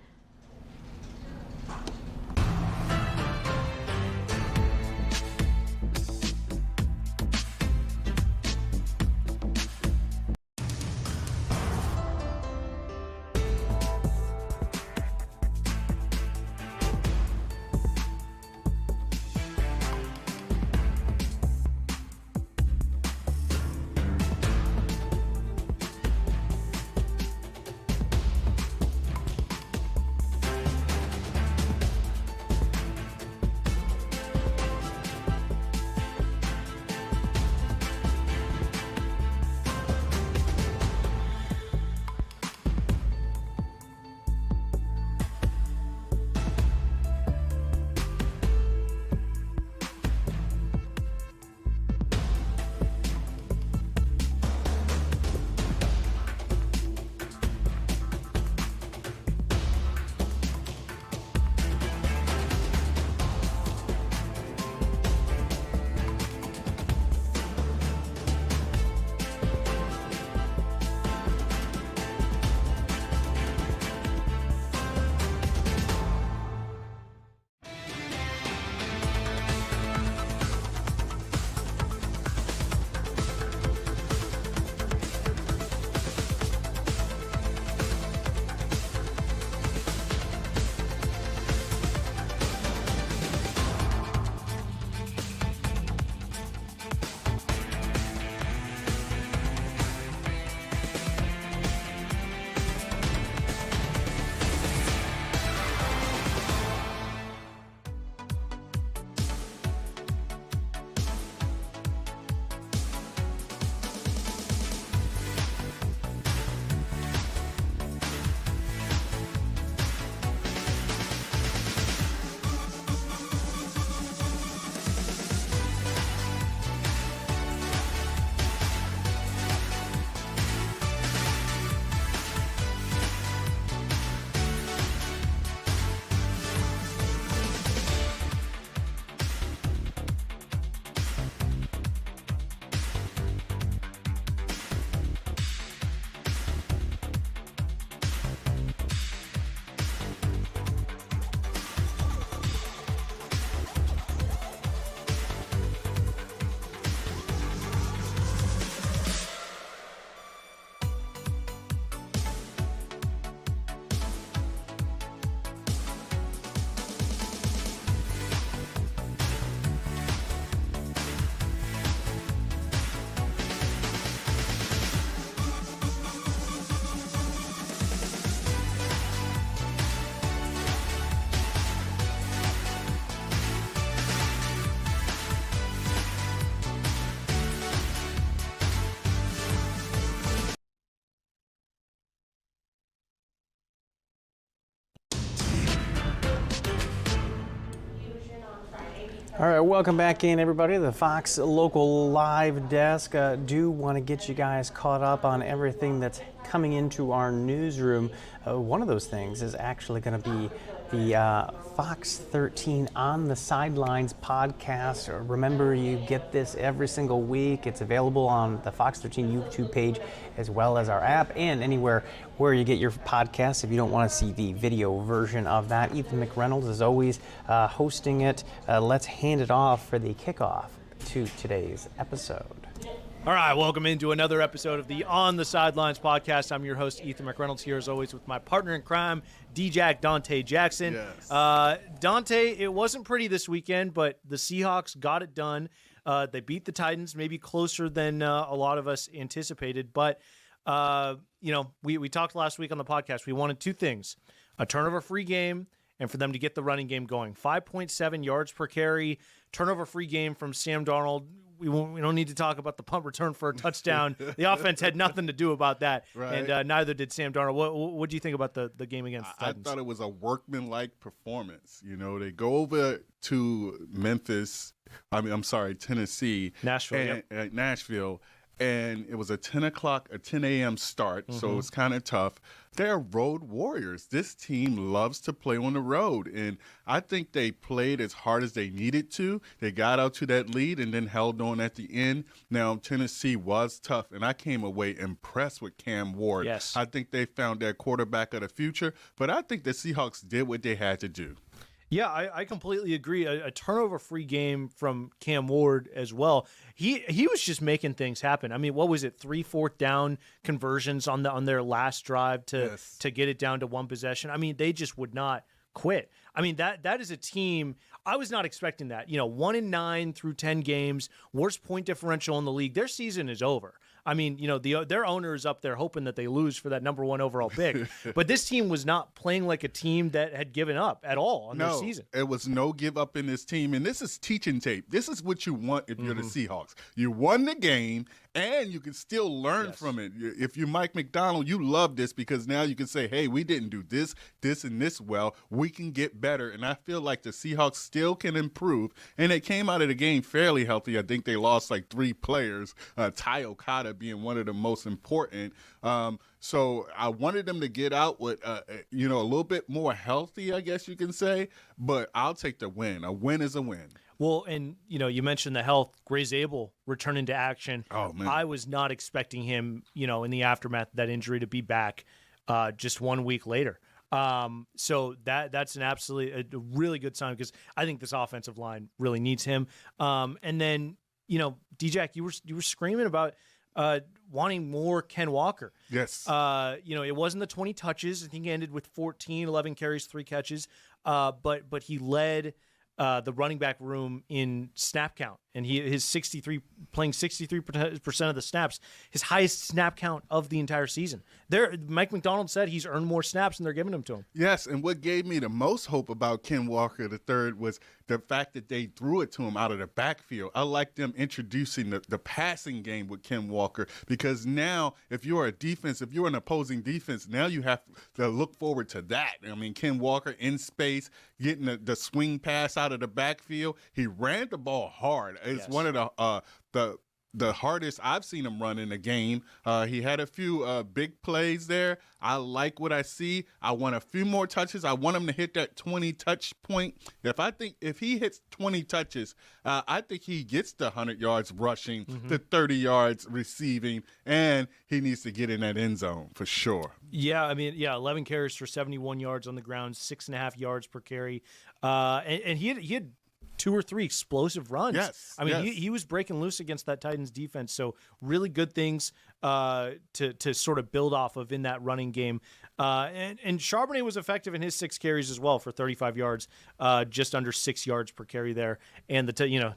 All right, welcome back in, everybody. The Fox Local Live Desk. Do want to get you guys caught up on everything that's coming into our newsroom. One of those things is actually going to be the Fox 13 On the Sidelines podcast. Remember, you get this every single week. It's available on the Fox 13 YouTube page as well as our app and anywhere where you get your podcasts if you don't want to see the video version of that. Ethan McReynolds is always hosting it. Let's hand it off for the kickoff to today's episode. All right, welcome into another episode of the On the Sidelines podcast. I'm your host, Ethan McReynolds, here as always with my partner in crime, D-Jack Dante Jackson. Yes. Dante, it wasn't pretty this weekend, but the Seahawks got it done. They beat the Titans, maybe closer than a lot of us anticipated. But, we talked last week on the podcast. We wanted two things, a turnover-free game and for them to get the running game going. 5.7 yards per carry, turnover-free game from Sam Darnold. We don't need to talk about the punt return for a touchdown. The offense had nothing to do about that, Right. and neither did Sam Darnold. What do you think about the game against the I Titans? thought it was a workmanlike performance. They go over to Tennessee. Nashville, Nashville. And it was a 10 a.m. start, so it's kind of tough. They're road warriors. This team loves to play on the road, and I think they played as hard as they needed to. They got out to that lead and then held on at the end. Now, Tennessee was tough, and I came away impressed with Cam Ward. Yes. I think they found their quarterback of the future, but I think the Seahawks did what they had to do. Yeah, I completely agree. A turnover-free game from Cam Ward as well. He was just making things happen. I mean, what was it? 3 4th down conversions on their last drive to get it down to one possession. I mean, they just would not quit. I mean, that is a team. I was not expecting that. 1-9 through 10 games, worst point differential in the league. Their season is over. I mean, their owner is up there hoping that they lose for that number 1 overall pick. But this team was not playing like a team that had given up at all on their season. It was no give up in this team. And this is teaching tape. This is what you want if you're the Seahawks. You won the game, and you can still learn from it. If you're Mike McDonald, you love this because now you can say, hey, we didn't do this, and this well. We can get better. And I feel like the Seahawks still can improve. And they came out of the game fairly healthy. I think they lost like 3 players, Ty Okada being one of the most important. So I wanted them to get out with, a little bit more healthy, I guess you can say. But I'll take the win. A win is a win. Well, and, you mentioned the health. Gray Zabel returning to action. Oh, man. I was not expecting him, in the aftermath of that injury to be back just 1 week later. So that's a really good sign because I think this offensive line really needs him. And then, D-Jack, you were screaming about wanting more Ken Walker. Yes. It wasn't the 20 touches. I think he ended with 14, 11 carries, 3 catches. But he led the running back room in snap count, and playing 63% of the snaps, his highest snap count of the entire season. Mike McDonald said he's earned more snaps than they're giving him to him. Yes, and what gave me the most hope about Ken Walker III was the fact that they threw it to him out of the backfield. I like them introducing the passing game with Ken Walker because now if you're an opposing defense, now you have to look forward to that. I mean, Ken Walker in space, getting the swing pass out of the backfield. He ran the ball hard. It's one of the hardest I've seen him run in a game. He had a few big plays there. I like what I see. I want a few more touches. I want him to hit that 20 touch point. If he hits 20 touches, I think he gets the 100 yards rushing, the 30 yards receiving, and he needs to get in that end zone for sure. Yeah, 11 carries for 71 yards on the ground, 6.5 yards per carry, and he had 2 or 3 explosive runs. Yes. He was breaking loose against that Titans defense. So really good things to sort of build off of in that running game. And Charbonnet was effective in his 6 carries as well for 35 yards, just under 6 yards per carry there. And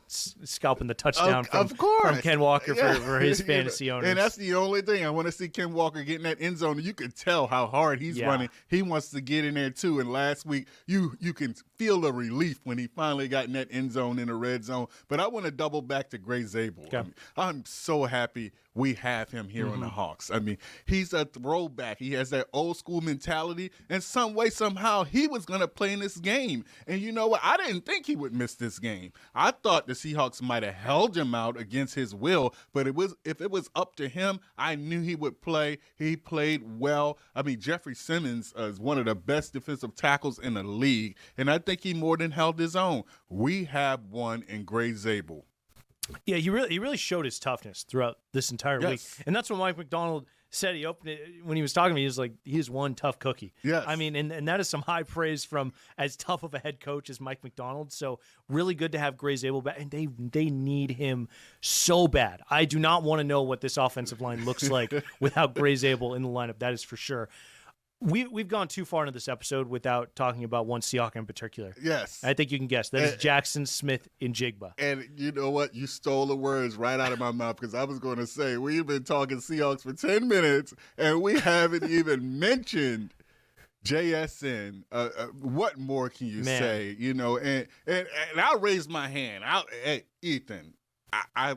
scalping the touchdown from Ken Walker for his fantasy owners. And that's the only thing. I want to see Ken Walker get in that end zone. You can tell how hard he's running. He wants to get in there too. And last week, you can feel the relief when he finally got in that end zone in the red zone. But I want to double back to Gray Zabel. Okay. I'm so happy we have him here on the Hawks. He's a throwback. He has that old school mentality. And some way, somehow, he was going to play in this game. And you know what? I didn't think he would miss this game. I thought the Seahawks might have held him out against his will. But if it was up to him, I knew he would play. He played well. Jeffrey Simmons is one of the best defensive tackles in the league. And I think he more than held his own. We have one in Gray Zabel. Yeah, he really showed his toughness throughout this entire week. And that's what Mike McDonald said he opened it when he was talking to me. He was like, "He is one tough cookie." Yes. I mean, and that is some high praise from as tough of a head coach as Mike McDonald. So really good to have Gray Zabel back, and they need him so bad. I do not want to know what this offensive line looks like without Gray Zabel in the lineup. That is for sure. We've gone too far into this episode without talking about one Seahawk in particular. Yes. I think you can guess. That is Jackson Smith in Jigba. And you know what? You stole the words right out of my mouth because I was going to say we've been talking Seahawks for 10 minutes and we haven't even mentioned JSN. What more can you say? You know, and I'll raise my hand. Hey, Ethan,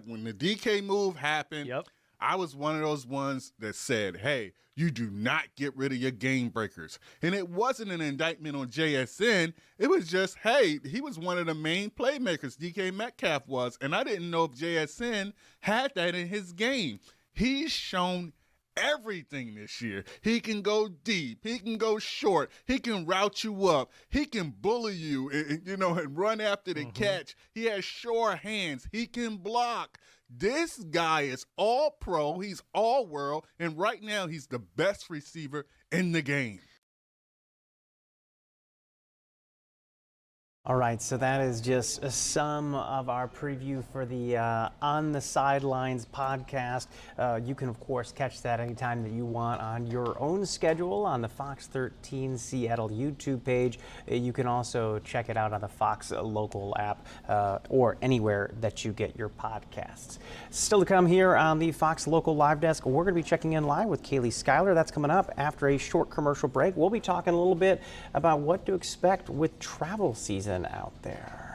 when the DK move happened, I was one of those ones that said, hey, you do not get rid of your game breakers. And it wasn't an indictment on JSN. It was just, hey, he was one of the main playmakers, DK Metcalf was. And I didn't know if JSN had that in his game. He's shown everything this year. He can go deep. He can go short. He can route you up. He can bully you, and run after the catch. He has sure hands. He can block. This guy is all pro. He's all world. And right now, he's the best receiver in the game. All right, so that is just some of our preview for the On the Sidelines podcast. You can, of course, catch that anytime that you want on your own schedule on the Fox 13 Seattle YouTube page. You can also check it out on the Fox Local app or anywhere that you get your podcasts. Still to come here on the Fox Local Live Desk, we're going to be checking in live with Kaylee Schuyler. That's coming up after a short commercial break. We'll be talking a little bit about what to expect with travel season out there.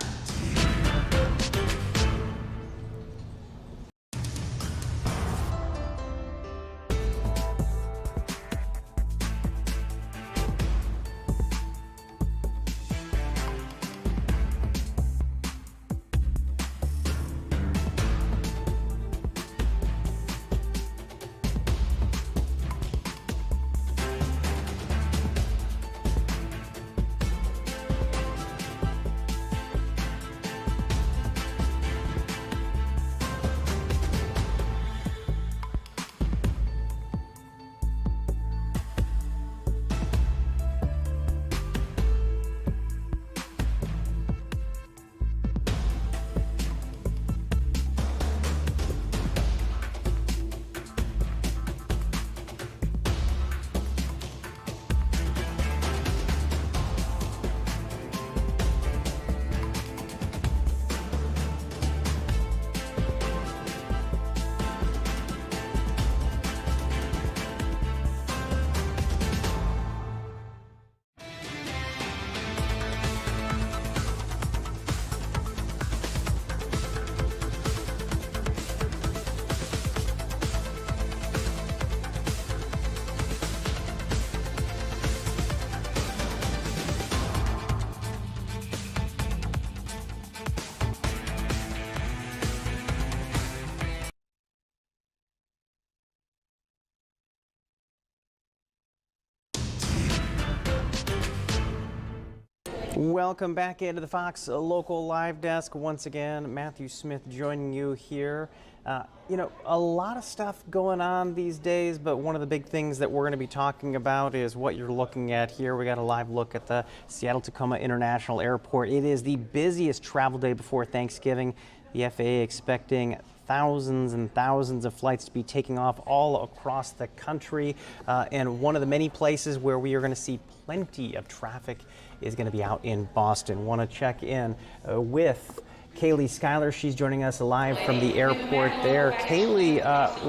Welcome back into the Fox Local Live Desk. Once again, Matthew Smith joining you here. A lot of stuff going on these days, but one of the big things that we're going to be talking about is what you're looking at here. We got a live look at the Seattle-Tacoma International Airport. It is the busiest travel day before Thanksgiving. The FAA expecting thousands and thousands of flights to be taking off all across the country. And one of the many places where we are going to see plenty of traffic is going to be out in Boston. Want to check in with Kaylee Schuyler. She's joining us live from the airport there. Kaylee,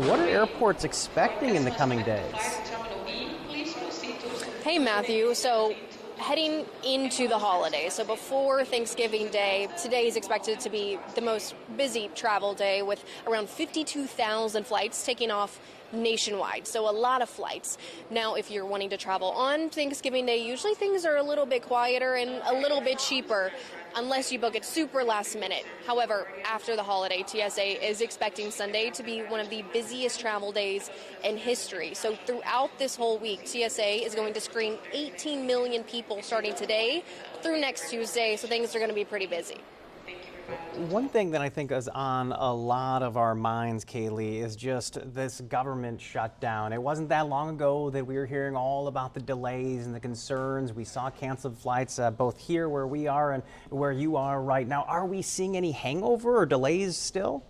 what are airports expecting in the coming days? Hey, Matthew. So heading into the holidays, so before Thanksgiving Day, today is expected to be the most busy travel day with around 52,000 flights taking off nationwide, so a lot of flights. Now, if you're wanting to travel on Thanksgiving Day, usually things are a little bit quieter and a little bit cheaper, unless you book it super last minute. However, after the holiday, TSA is expecting Sunday to be one of the busiest travel days in history. So throughout this whole week, TSA is going to screen 18 million people starting today through next Tuesday, so things are going to be pretty busy. One thing that I think is on a lot of our minds, Kaylee, is just this government shutdown. It wasn't that long ago that we were hearing all about the delays and the concerns. We saw canceled flights both here where we are and where you are right now. Are we seeing any hangover or delays still?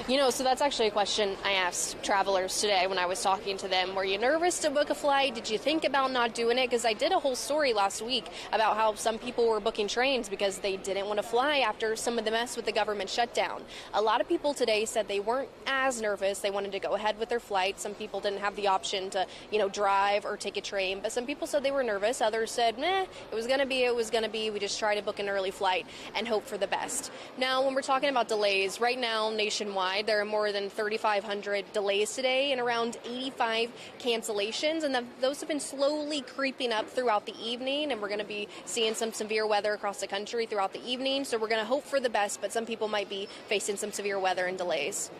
You know, so that's actually a question I asked travelers today when I was talking to them. Were you nervous to book a flight? Did you think about not doing it? Because I did a whole story last week about how some people were booking trains because they didn't want to fly after some of the mess with the government shutdown. A lot of people today said they weren't as nervous. They wanted to go ahead with their flight. Some people didn't have the option to, drive or take a train. But some people said they were nervous. Others said, it was going to be, it was going to be. We just try to book an early flight and hope for the best. Now, when we're talking about delays, right now nationwide, there are more than 3,500 delays today and around 85 cancellations, and those have been slowly creeping up throughout the evening, and we're going to be seeing some severe weather across the country throughout the evening, so we're going to hope for the best, but some people might be facing some severe weather and delays.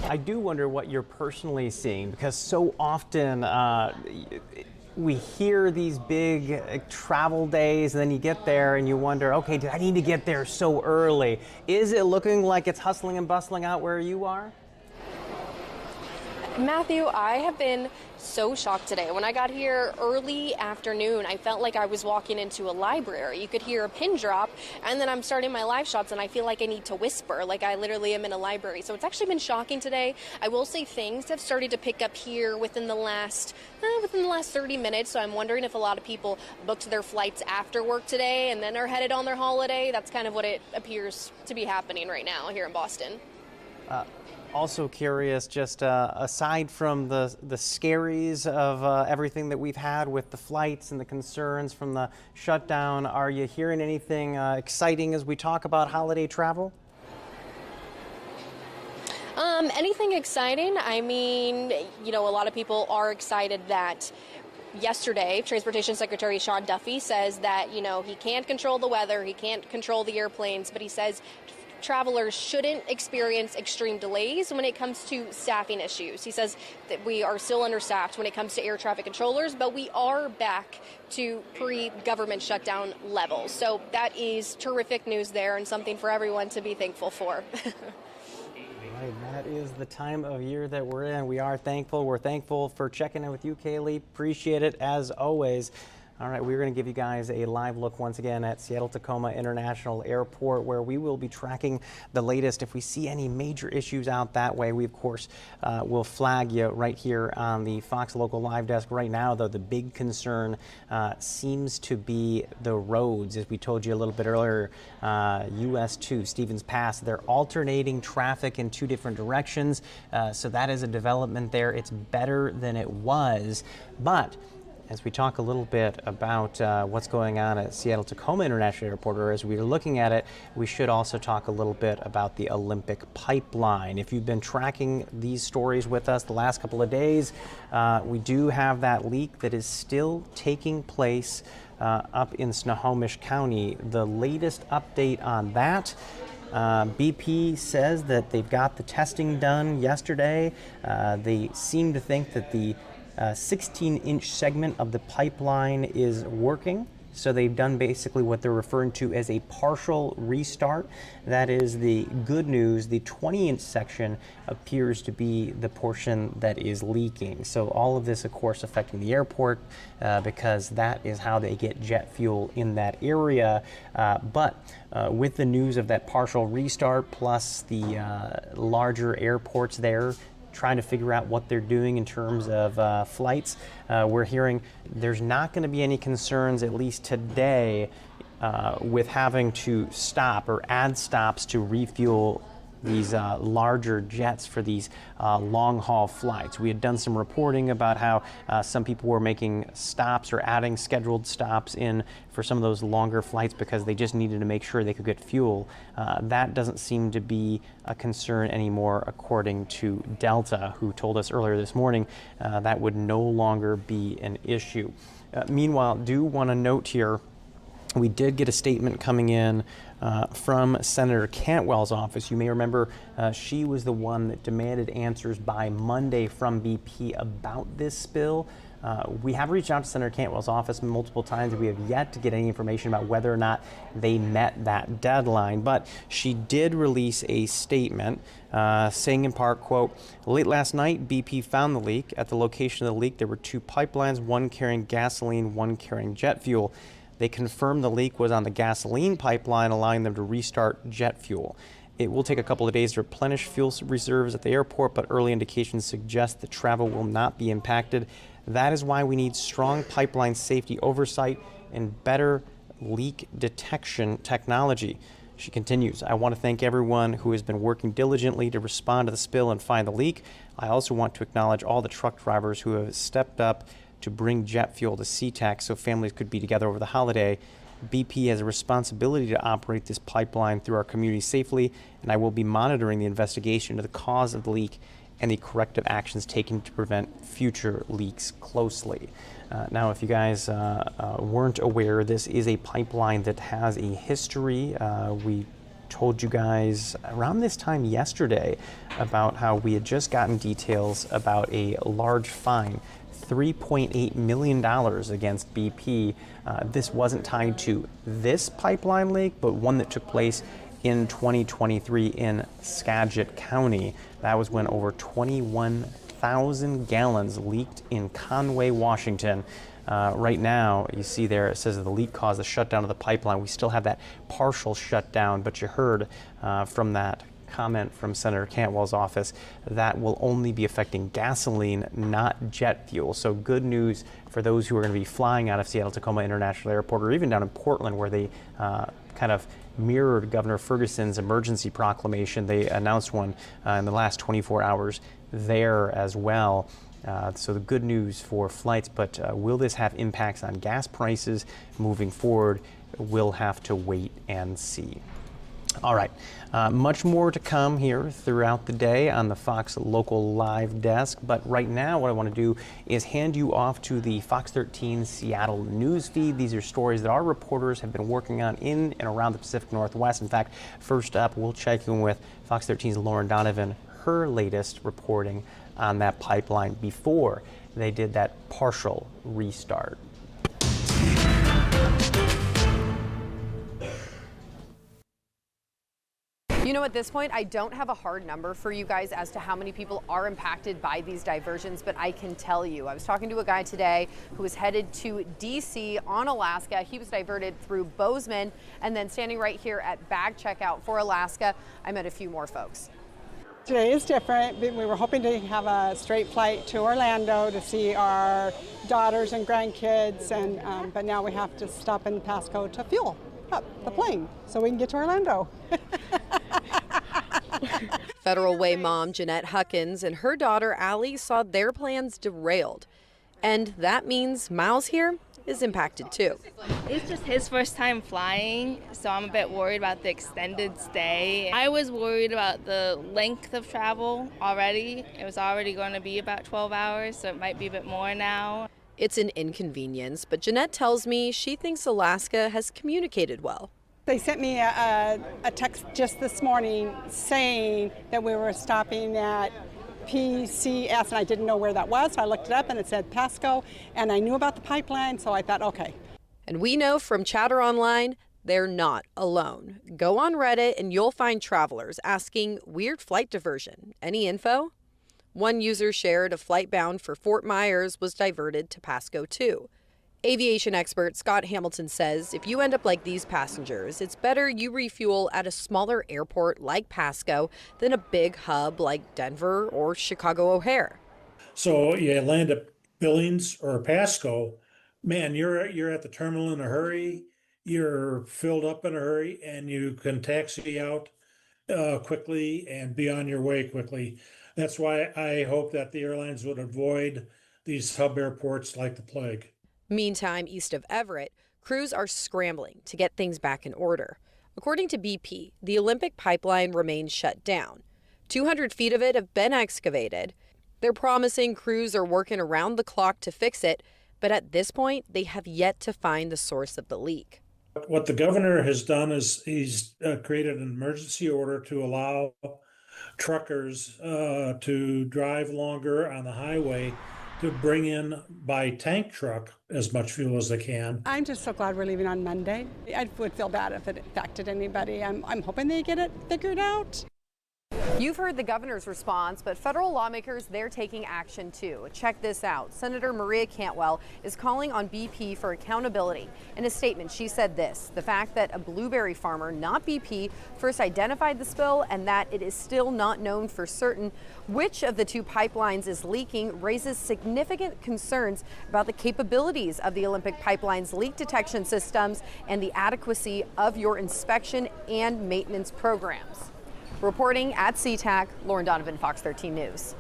I do wonder what you're personally seeing, because so often we hear these big travel days, and then you get there and you wonder, okay, do I need to get there so early? Is it looking like it's hustling and bustling out where you are? Matthew, I have been so shocked today. When I got here early afternoon, I felt like I was walking into a library. You could hear a pin drop, and then I'm starting my live shots, and I feel like I need to whisper, like I literally am in a library. So it's actually been shocking today. I will say things have started to pick up here within the last 30 minutes. So I'm wondering if a lot of people booked their flights after work today and then are headed on their holiday. That's kind of what it appears to be happening right now here in Boston. Also curious, just aside from the scaries of everything that we've had with the flights and the concerns from the shutdown, are you hearing anything exciting as we talk about holiday travel? Anything exciting? I mean, a lot of people are excited that yesterday, Transportation Secretary Sean Duffy says that, he can't control the weather, he can't control the airplanes, but he says travelers shouldn't experience extreme delays when it comes to staffing issues. He says that we are still understaffed when it comes to air traffic controllers, but we are back to pre-government shutdown levels. So that is terrific news there and something for everyone to be thankful for. Right, that is the time of year that we're in. We are thankful. We're thankful for checking in with you, Kaylee. Appreciate it as always. All right, we're going to give you guys a live look once again at Seattle-Tacoma International Airport, where we will be tracking the latest. If we see any major issues out that way, we, of course, will flag you right here on the Fox Local Live Desk. Right now, though, the big concern seems to be the roads. As we told you a little bit earlier, US 2, Stevens Pass, they're alternating traffic in two different directions. So that is a development there. It's better than it was, but as we talk a little bit about what's going on at Seattle-Tacoma International Airport, or as we're looking at it, we should also talk a little bit about the Olympic pipeline. If you've been tracking these stories with us the last couple of days, we do have that leak that is still taking place up in Snohomish County. The latest update on that, BP says that they've got the testing done yesterday. They seem to think that the 16-inch segment of the pipeline is working. So they've done basically what they're referring to as a partial restart. That is the good news. The 20-inch section appears to be the portion that is leaking. So all of this, of course, affecting the airport because that is how they get jet fuel in that area. But with the news of that partial restart plus the larger airports there, trying to figure out what they're doing in terms of flights. We're hearing there's not going to be any concerns, at least today, with having to stop or add stops to refuel these larger jets for these long-haul flights. We had done some reporting about how some people were making stops or adding scheduled stops in for some of those longer flights because they just needed to make sure they could get fuel. That doesn't seem to be a concern anymore, according to Delta, who told us earlier this morning that would no longer be an issue. Meanwhile, do want to note here, we did get a statement coming in from Senator Cantwell's office. You may remember she was the one that demanded answers by Monday from BP about this spill. We have reached out to Senator Cantwell's office multiple times. We have yet to get any information about whether or not they met that deadline, but she did release a statement saying in part, quote, "Late last night, BP found the leak. At the location of the leak, there were 2 pipelines, one carrying gasoline, one carrying jet fuel. They confirmed the leak was on the gasoline pipeline, allowing them to restart jet fuel. It will take a couple of days to replenish fuel reserves at the airport, but early indications suggest that travel will not be impacted. That is why we need strong pipeline safety oversight and better leak detection technology." She continues, "I want to thank everyone who has been working diligently to respond to the spill and find the leak. I also want to acknowledge all the truck drivers who have stepped up to bring jet fuel to SeaTac so families could be together over the holiday. BP has a responsibility to operate this pipeline through our community safely, and I will be monitoring the investigation into the cause of the leak and the corrective actions taken to prevent future leaks closely." Now, if you guys weren't aware, this is a pipeline that has a history. We told you guys around this time yesterday about how we had just gotten details about a large fine, $3.8 million against BP. This wasn't tied to this pipeline leak, but one that took place in 2023 in Skagit County. That was when over 21,000 gallons leaked in Conway, Washington. Right now, you see there, it says that the leak caused the shutdown of the pipeline. We still have that partial shutdown, but you heard from that comment from Senator Cantwell's office that will only be affecting gasoline, not jet fuel. So good news for those who are going to be flying out of Seattle-Tacoma International Airport, or even down in Portland, where they kind of mirrored Governor Ferguson's emergency proclamation. They announced one in the last 24 hours there as well. So the good news for flights, but will this have impacts on gas prices moving forward? We'll have to wait and see. All right, much more to come here throughout the day on the Fox Local Live Desk. But right now, what I want to do is hand you off to the Fox 13 Seattle news feed. These are stories that our reporters have been working on in and around the Pacific Northwest. In fact, first up, we'll check in with Fox 13's Lauren Donovan, her latest reporting on that pipeline before they did that partial restart. You know, at this point, I don't have a hard number for you guys as to how many people are impacted by these diversions, but I can tell you. I was talking to a guy today who was headed to D.C. on Alaska. He was diverted through Bozeman, and then standing right here at bag checkout for Alaska, I met a few more folks. Today is different. We were hoping to have a straight flight to Orlando to see our daughters and grandkids, and but now we have to stop in Pasco to fuel up the plane so we can get to Orlando. Federal Way mom Jeanette Huckins and her daughter Allie saw their plans derailed. And that means Miles here is impacted too. It's just his first time flying, so I'm a bit worried about the extended stay. I was worried about the length of travel already. It was already going to be about 12 hours, so it might be a bit more now. It's an inconvenience, but Jeanette tells me she thinks Alaska has communicated well. They sent me a text just this morning saying that we were stopping at PCS, and I didn't know where that was, so I looked it up and it said Pasco, and I knew about the pipeline, so I thought, okay. And we know from Chatter Online, they're not alone. Go on Reddit and you'll find travelers asking weird flight diversion. Any info? One user shared a flight bound for Fort Myers was diverted to Pasco too. Aviation expert Scott Hamilton says if you end up like these passengers, it's better you refuel at a smaller airport like Pasco than a big hub like Denver or Chicago O'Hare. So you land at Billings or Pasco, man, you're at the terminal in a hurry, you're filled up in a hurry, and you can taxi out quickly and be on your way quickly. That's why I hope that the airlines would avoid these hub airports like the plague. Meantime, east of Everett, crews are scrambling to get things back in order. According to BP, the Olympic pipeline remains shut down. 200 feet of it have been excavated. They're promising crews are working around the clock to fix it, but at this point, they have yet to find the source of the leak. What the governor has done is he's created an emergency order to allow truckers to drive longer on the highway to bring in by tank truck as much fuel as they can. I'm just so glad we're leaving on Monday. I would feel bad if it affected anybody. I'm hoping they get it figured out. You've heard the governor's response, but federal lawmakers, they're taking action too. Check this out. Senator Maria Cantwell is calling on BP for accountability. In a statement, she said this: the fact that a blueberry farmer, not BP, first identified the spill and that it is still not known for certain which of the two pipelines is leaking raises significant concerns about the capabilities of the Olympic Pipeline's leak detection systems and the adequacy of your inspection and maintenance programs. Reporting at SeaTac, Lauren Donovan, Fox 13 News.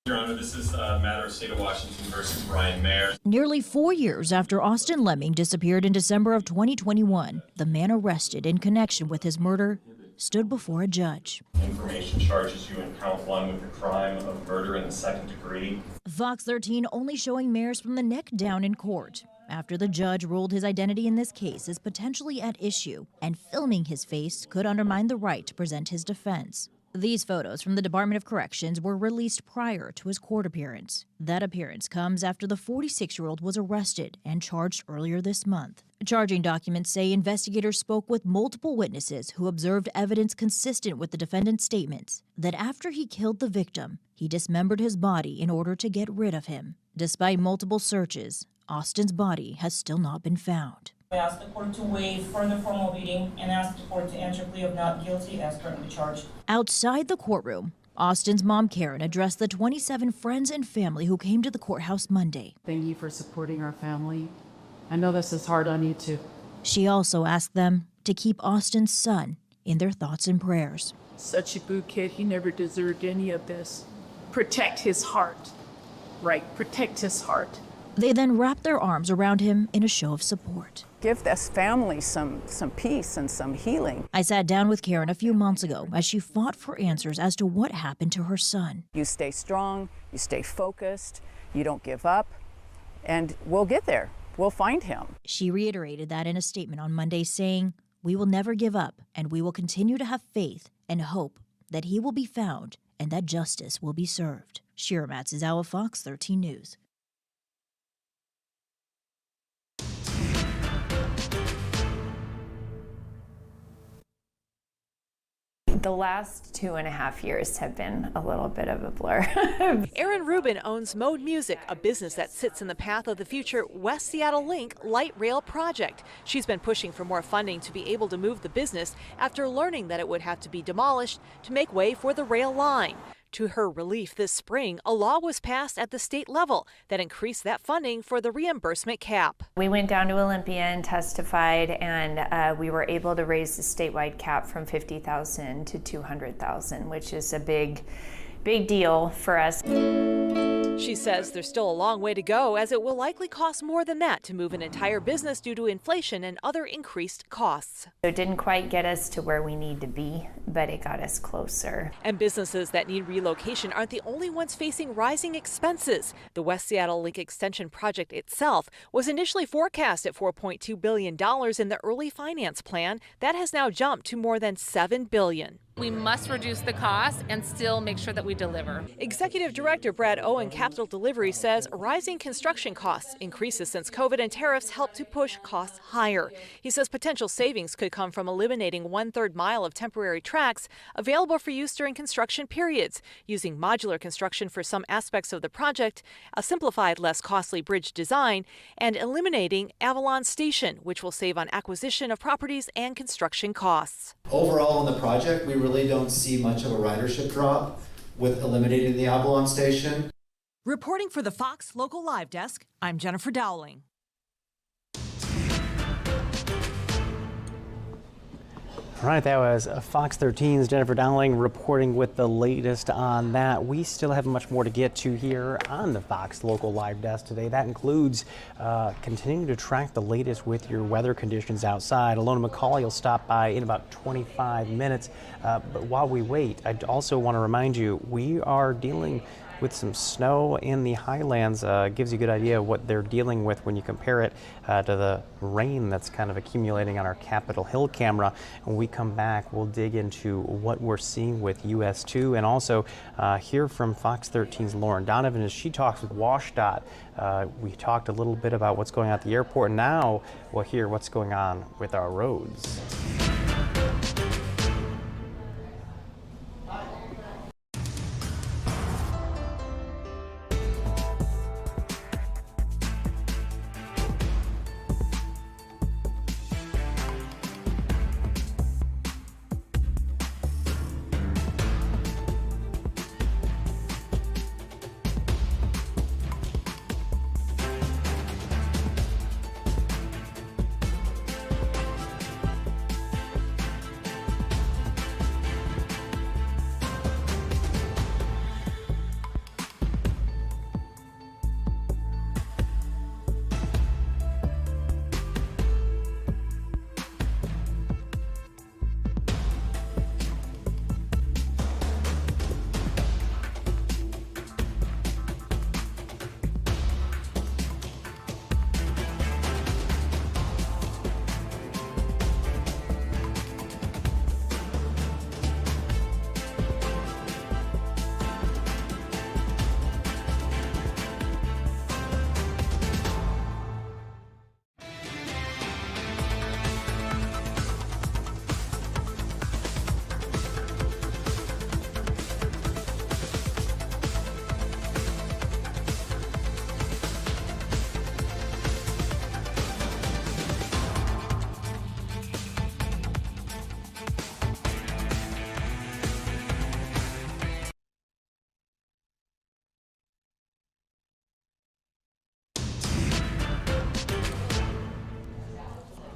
Your Honor, this is a matter of State of Washington versus Brian Mayer. Nearly 4 years after Austin Lemming disappeared in December of 2021, the man arrested in connection with his murder stood before a judge. Information charges you in count 1 with the crime of murder in the 2nd degree. Fox 13 only showing Mayers from the neck down in court after the judge ruled his identity in this case is potentially at issue, and filming his face could undermine the right to present his defense. These photos from the Department of Corrections were released prior to his court appearance. That appearance comes after the 46-year-old was arrested and charged earlier this month. Charging documents say investigators spoke with multiple witnesses who observed evidence consistent with the defendant's statements that after he killed the victim, he dismembered his body in order to get rid of him. Despite multiple searches, Austin's body has still not been found. I ask the court to waive further formal reading and ask the court to enter plea of not guilty as currently charged. Outside the courtroom, Austin's mom, Karen, addressed the 27 friends and family who came to the courthouse Monday. Thank you for supporting our family. I know this is hard on you too. She also asked them to keep Austin's son in their thoughts and prayers. Such a good kid, he never deserved any of this. Protect his heart. Right, protect his heart. They then wrapped their arms around him in a show of support. Give this family some peace and some healing. I sat down with Karen a few months ago as she fought for answers as to what happened to her son. You stay strong, you stay focused, you don't give up, and we'll get there. We'll find him. She reiterated that in a statement on Monday, saying, "We will never give up, and we will continue to have faith and hope that he will be found and that justice will be served." Shira Matsuzawa, Fox 13 News. The last 2.5 years have been a little bit of a blur. Erin Rubin owns Mode Music, a business that sits in the path of the future West Seattle Link light rail project. She's been pushing for more funding to be able to move the business after learning that it would have to be demolished to make way for the rail line. To her relief this spring, a law was passed at the state level that increased that funding for the reimbursement cap. We went down to Olympia and testified, and we were able to raise the statewide cap from $50,000 to $200,000, which is a big deal for us. She says there's still a long way to go, as it will likely cost more than that to move an entire business due to inflation and other increased costs. It didn't quite get us to where we need to be, but it got us closer. And businesses that need relocation aren't the only ones facing rising expenses. The West Seattle Link Extension project itself was initially forecast at $4.2 billion in the early finance plan. That has now jumped to more than $7 billion. We must reduce the cost and still make sure that we deliver. Executive Director Brad Owen, Capital Delivery, says rising construction costs, increases since COVID, and tariffs help to push costs higher. He says potential savings could come from eliminating 1/3 mile of temporary tracks available for use during construction periods, using modular construction for some aspects of the project, a simplified, less costly bridge design, and eliminating Avalon Station, which will save on acquisition of properties and construction costs. Overall on the project, we really don't see much of a ridership drop with eliminating the Avalon Station. Reporting for the Fox Local Live Desk, I'm Jennifer Dowling. All right, that was Fox 13's Jennifer Dowling reporting with the latest on that. We still have much more to get to here on the Fox Local Live Desk today. That includes continuing to track the latest with your weather conditions outside. Alona McCauley will stop by in about 25 minutes. But while we wait, I also want to remind you, we are dealing with some snow in the highlands. Gives you a good idea of what they're dealing with when you compare it to the rain that's kind of accumulating on our Capitol Hill camera. When we come back, we'll dig into what we're seeing with US2 and also hear from Fox 13's Lauren Donovan as she talks with WashDOT. We talked a little bit about what's going on at the airport. Now we'll hear what's going on with our roads.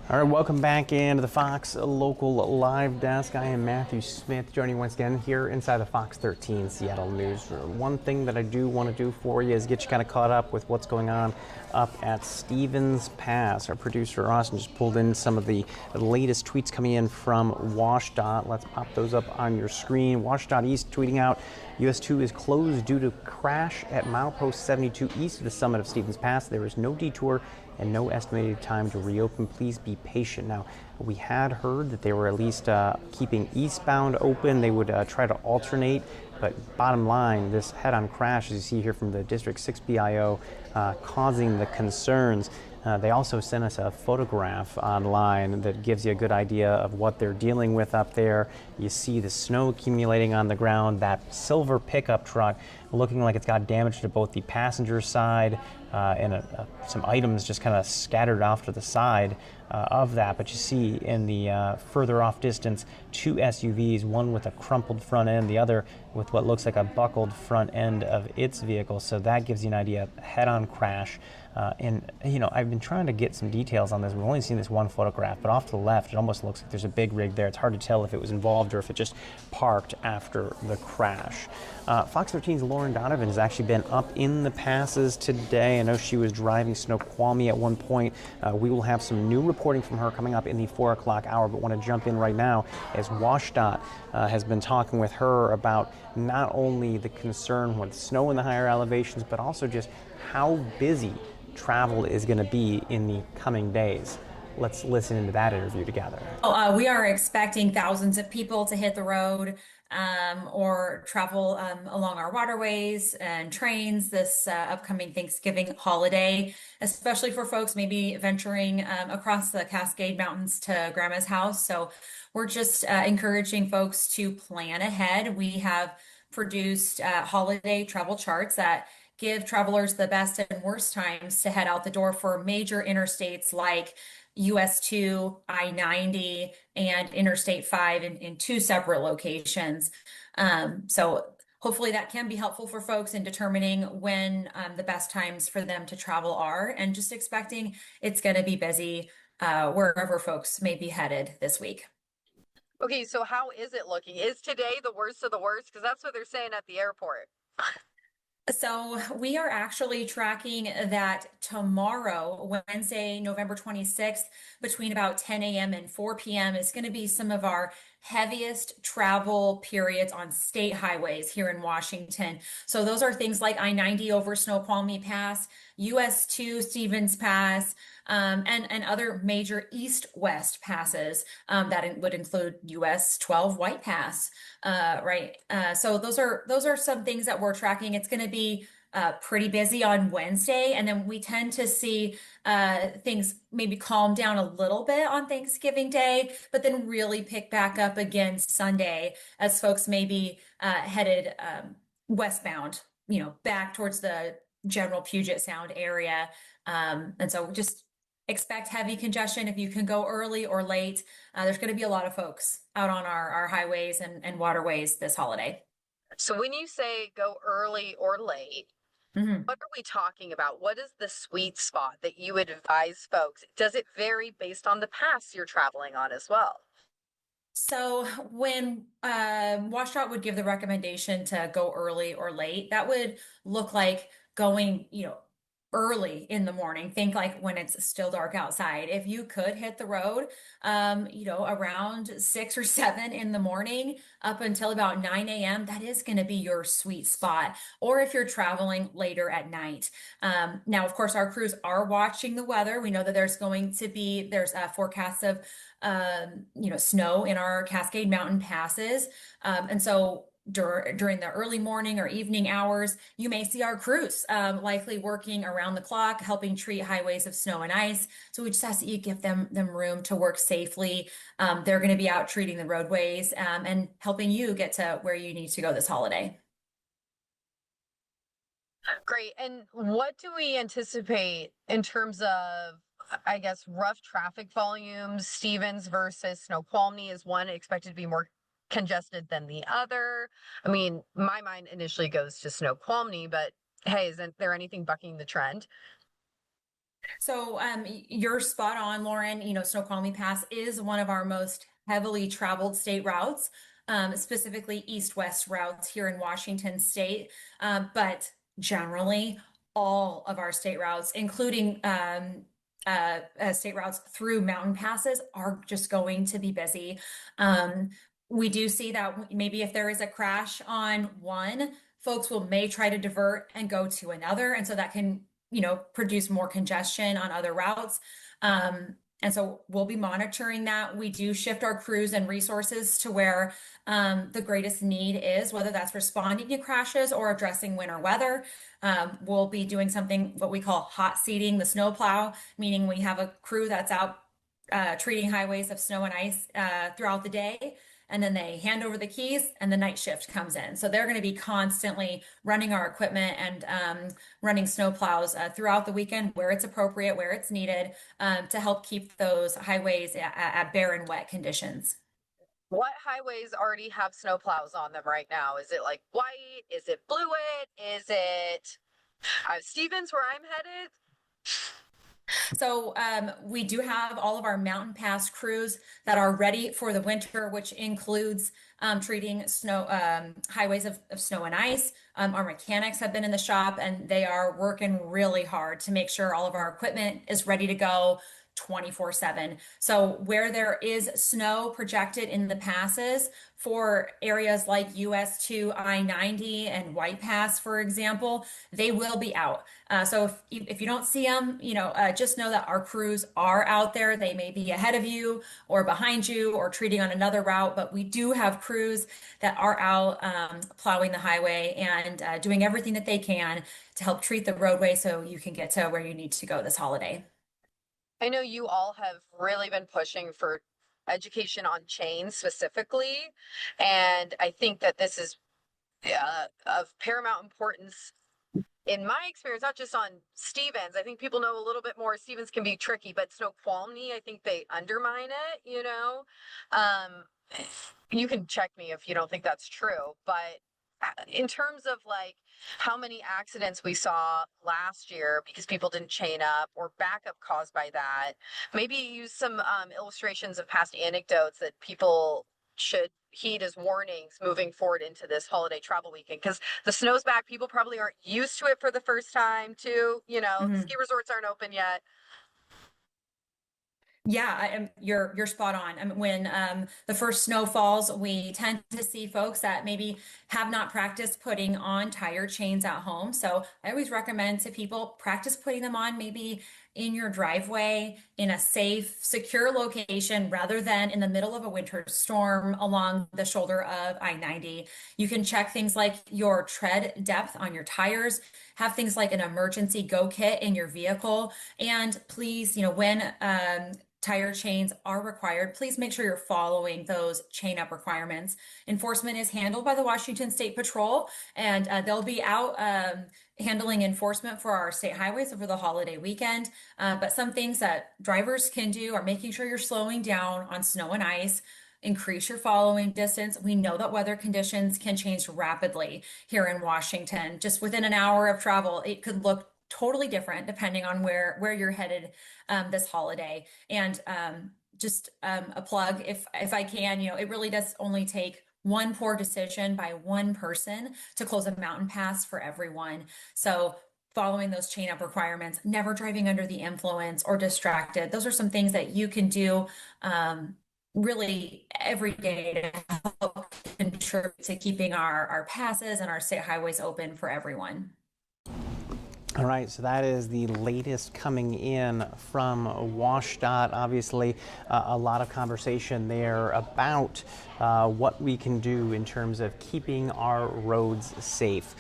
All right, welcome back into the Fox Local Live Desk. I am Matthew Smith, joining you once again here inside the Fox 13 Seattle Newsroom. One thing that I do want to do for you is get you kind of caught up with what's going on up at Stevens Pass. Our producer Austin just pulled in some of the latest tweets coming in from WashDOT. Let's pop those up on your screen. WashDOT East tweeting out, US2 is closed due to crash at milepost 72 east of the summit of Stevens Pass. There is no detour and no estimated time to reopen. Please be patient. Now, we had heard that they were at least keeping eastbound open. They would try to alternate, but bottom line, this head-on crash, as you see here from the District 6 BIO, causing the concerns. They also sent us a photograph online that gives you a good idea of what they're dealing with up there. You see the snow accumulating on the ground, that silver pickup truck looking like it's got damage to both the passenger side and some items just kind of scattered off to the side of that. But you see in the further off distance, two SUVs, one with a crumpled front end, the other with what looks like a buckled front end of its vehicle. So that gives you an idea, head-on crash. And, you know, I've been trying to get some details on this. We've only seen this one photograph, but off to the left, it almost looks like there's a big rig there. It's hard to tell if it was involved or if it just parked after the crash. Fox 13's Lauren Donovan has actually been up in the passes today. I know she was driving Snoqualmie at one point. We will have some new reporting from her coming up in the 4 o'clock hour, but want to jump in right now as WashDOT has been talking with her about not only the concern with snow in the higher elevations, but also just how busy travel is going to be in the coming days. Let's listen into that interview together. We are expecting thousands of people to hit the road or travel along our waterways and trains this upcoming Thanksgiving holiday, especially for folks maybe venturing across the Cascade Mountains to Grandma's house. So we're just encouraging folks to plan ahead. We have produced holiday travel charts that give travelers the best and worst times to head out the door for major interstates like US2, I-90, and Interstate 5 in two separate locations. So hopefully that can be helpful for folks in determining when the best times for them to travel are, and just expecting it's going to be busy wherever folks may be headed this week. Okay, so how is it looking? Is today the worst of the worst? Because that's what they're saying at the airport. So we are actually tracking that tomorrow, Wednesday, November 26th, between about 10 a.m. and 4 p.m. is going to be some of our heaviest travel periods on state highways here in Washington. So those are things like I-90 over Snoqualmie Pass, US 2 Stevens Pass, and other major east-west passes that would include US 12 White Pass, right? So those are some things that we're tracking. It's going to be pretty busy on Wednesday, and then we tend to see things maybe calm down a little bit on Thanksgiving Day, but then really pick back up again Sunday as folks may be headed westbound, back towards the general Puget Sound area. And so just expect heavy congestion if you can go early or late. There's going to be a lot of folks out on our highways and waterways this holiday. So when you say go early or late, what are we talking about? What is the sweet spot that you would advise folks? Does it vary based on the pass you're traveling on as well? So when WashDOT would give the recommendation to go early or late, that would look like going, early in the morning. Think like when it's still dark outside. If you could hit the road, around 6 or 7 in the morning up until about 9 a.m., that is going to be your sweet spot. Or if you're traveling later at night. Now, of course, our crews are watching the weather. We know that there's forecasts of, snow in our Cascade Mountain passes. And so during the early morning or evening hours, you may see our crews likely working around the clock, helping treat highways of snow and ice. So we just ask that you give them room to work safely. They're going to be out treating the roadways and helping you get to where you need to go this holiday. Great. And what do we anticipate in terms of, I guess, rough traffic volumes? Stevens versus Snoqualmie is one expected to be more congested than the other. I mean, my mind initially goes to Snoqualmie, but hey, isn't there anything bucking the trend? So you're spot on, Lauren. Snoqualmie Pass is one of our most heavily traveled state routes, specifically east-west routes here in Washington state. But generally, all of our state routes, including state routes through mountain passes, are just going to be busy. We do see that maybe if there is a crash on one, folks may try to divert and go to another. And so that can, produce more congestion on other routes. And so we'll be monitoring that. We do shift our crews and resources to where the greatest need is, whether that's responding to crashes or addressing winter weather. We'll be doing what we call hot seating the snowplow, meaning we have a crew that's out treating highways of snow and ice throughout the day. And then they hand over the keys and the night shift comes in. So they're going to be constantly running our equipment and running snow plows throughout the weekend where it's appropriate, where it's needed to help keep those highways at bare and wet conditions. What highways already have snow plows on them right now? Is it like White? Is it Blewett? Is it Stevens where I'm headed? So we do have all of our mountain pass crews that are ready for the winter, which includes treating highways of snow and ice. Our mechanics have been in the shop and they are working really hard to make sure all of our equipment is ready to go 24/7. So where there is snow projected in the passes for areas like US 2, I-90 and White Pass, for example, they will be out. So if you don't see them, just know that our crews are out there. They may be ahead of you or behind you or treating on another route, but we do have crews that are out plowing the highway and doing everything that they can to help treat the roadway so you can get to where you need to go this holiday. I know you all have really been pushing for education on chains specifically, and I think that this is of paramount importance in my experience, not just on Stevens. I think people know a little bit more. Stevens can be tricky, but Snoqualmie, I think they undermine it, You can check me if you don't think that's true, but in terms of like how many accidents we saw last year because people didn't chain up or backup caused by that, maybe use some illustrations of past anecdotes that people should heed as warnings moving forward into this holiday travel weekend, because the snow's back. People probably aren't used to it for the first time too. Ski resorts aren't open yet. Yeah, you're spot on. When the first snow falls, we tend to see folks that maybe have not practiced putting on tire chains at home. So I always recommend to people, practice putting them on maybe in your driveway in a safe, secure location rather than in the middle of a winter storm along the shoulder of I-90. You can check things like your tread depth on your tires, have things like an emergency go kit in your vehicle, and please, when tire chains are required, please make sure you're following those chain up requirements. Enforcement is handled by the Washington State Patrol, and they'll be out handling enforcement for our state highways over the holiday weekend. But some things that drivers can do are making sure you're slowing down on snow and ice, increase your following distance. We know that weather conditions can change rapidly here in Washington. Just within an hour of travel, it could look totally different depending on where you're headed this holiday. And just a plug, if I can, it really does only take one poor decision by one person to close a mountain pass for everyone. So following those chain up requirements, never driving under the influence or distracted. Those are some things that you can do really every day to help contribute to keeping our passes and our state highways open for everyone. All right, so that is the latest coming in from WashDOT. Obviously, a lot of conversation there about what we can do in terms of keeping our roads safe.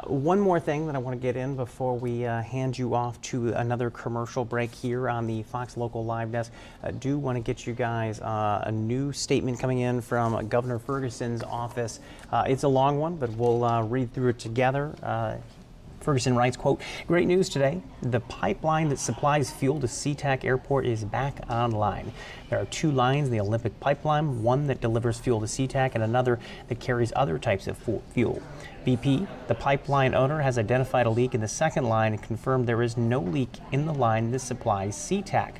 One more thing that I want to get in before we hand you off to another commercial break here on the Fox Local Live Desk. I do want to get you guys a new statement coming in from Governor Ferguson's office. It's a long one, but we'll read through it together. Ferguson writes, quote, "Great news today. The pipeline that supplies fuel to SeaTac Airport is back online. There are 2 lines in the Olympic pipeline, one that delivers fuel to SeaTac and another that carries other types of fuel. BP, the pipeline owner, has identified a leak in the second line and confirmed there is no leak in the line that supplies SeaTac.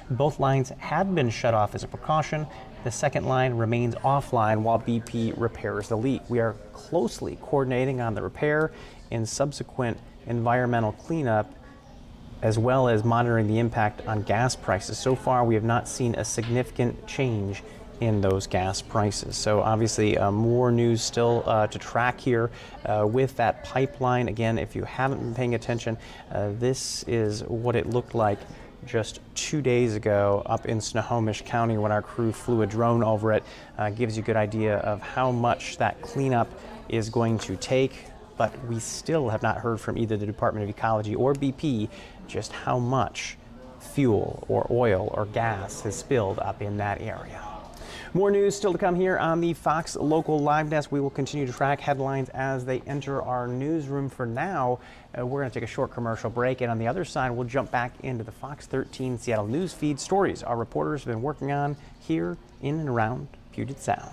Both lines have been shut off as a precaution. The second line remains offline while BP repairs the leak. We are closely coordinating on the repair and subsequent environmental cleanup, as well as monitoring the impact on gas prices. So far, we have not seen a significant change in those gas prices. So obviously more news still to track here with that pipeline. Again, if you haven't been paying attention, this is what it looked like just 2 days ago up in Snohomish County when our crew flew a drone over it. Gives you a good idea of how much that cleanup is going to take. But we still have not heard from either the Department of Ecology or BP just how much fuel or oil or gas has spilled up in that area. More news still to come here on the Fox Local Live Desk. We will continue to track headlines as they enter our newsroom. For now, we're going to take a short commercial break, and on the other side, we'll jump back into the Fox 13 Seattle news feed stories our reporters have been working on here in and around Puget Sound.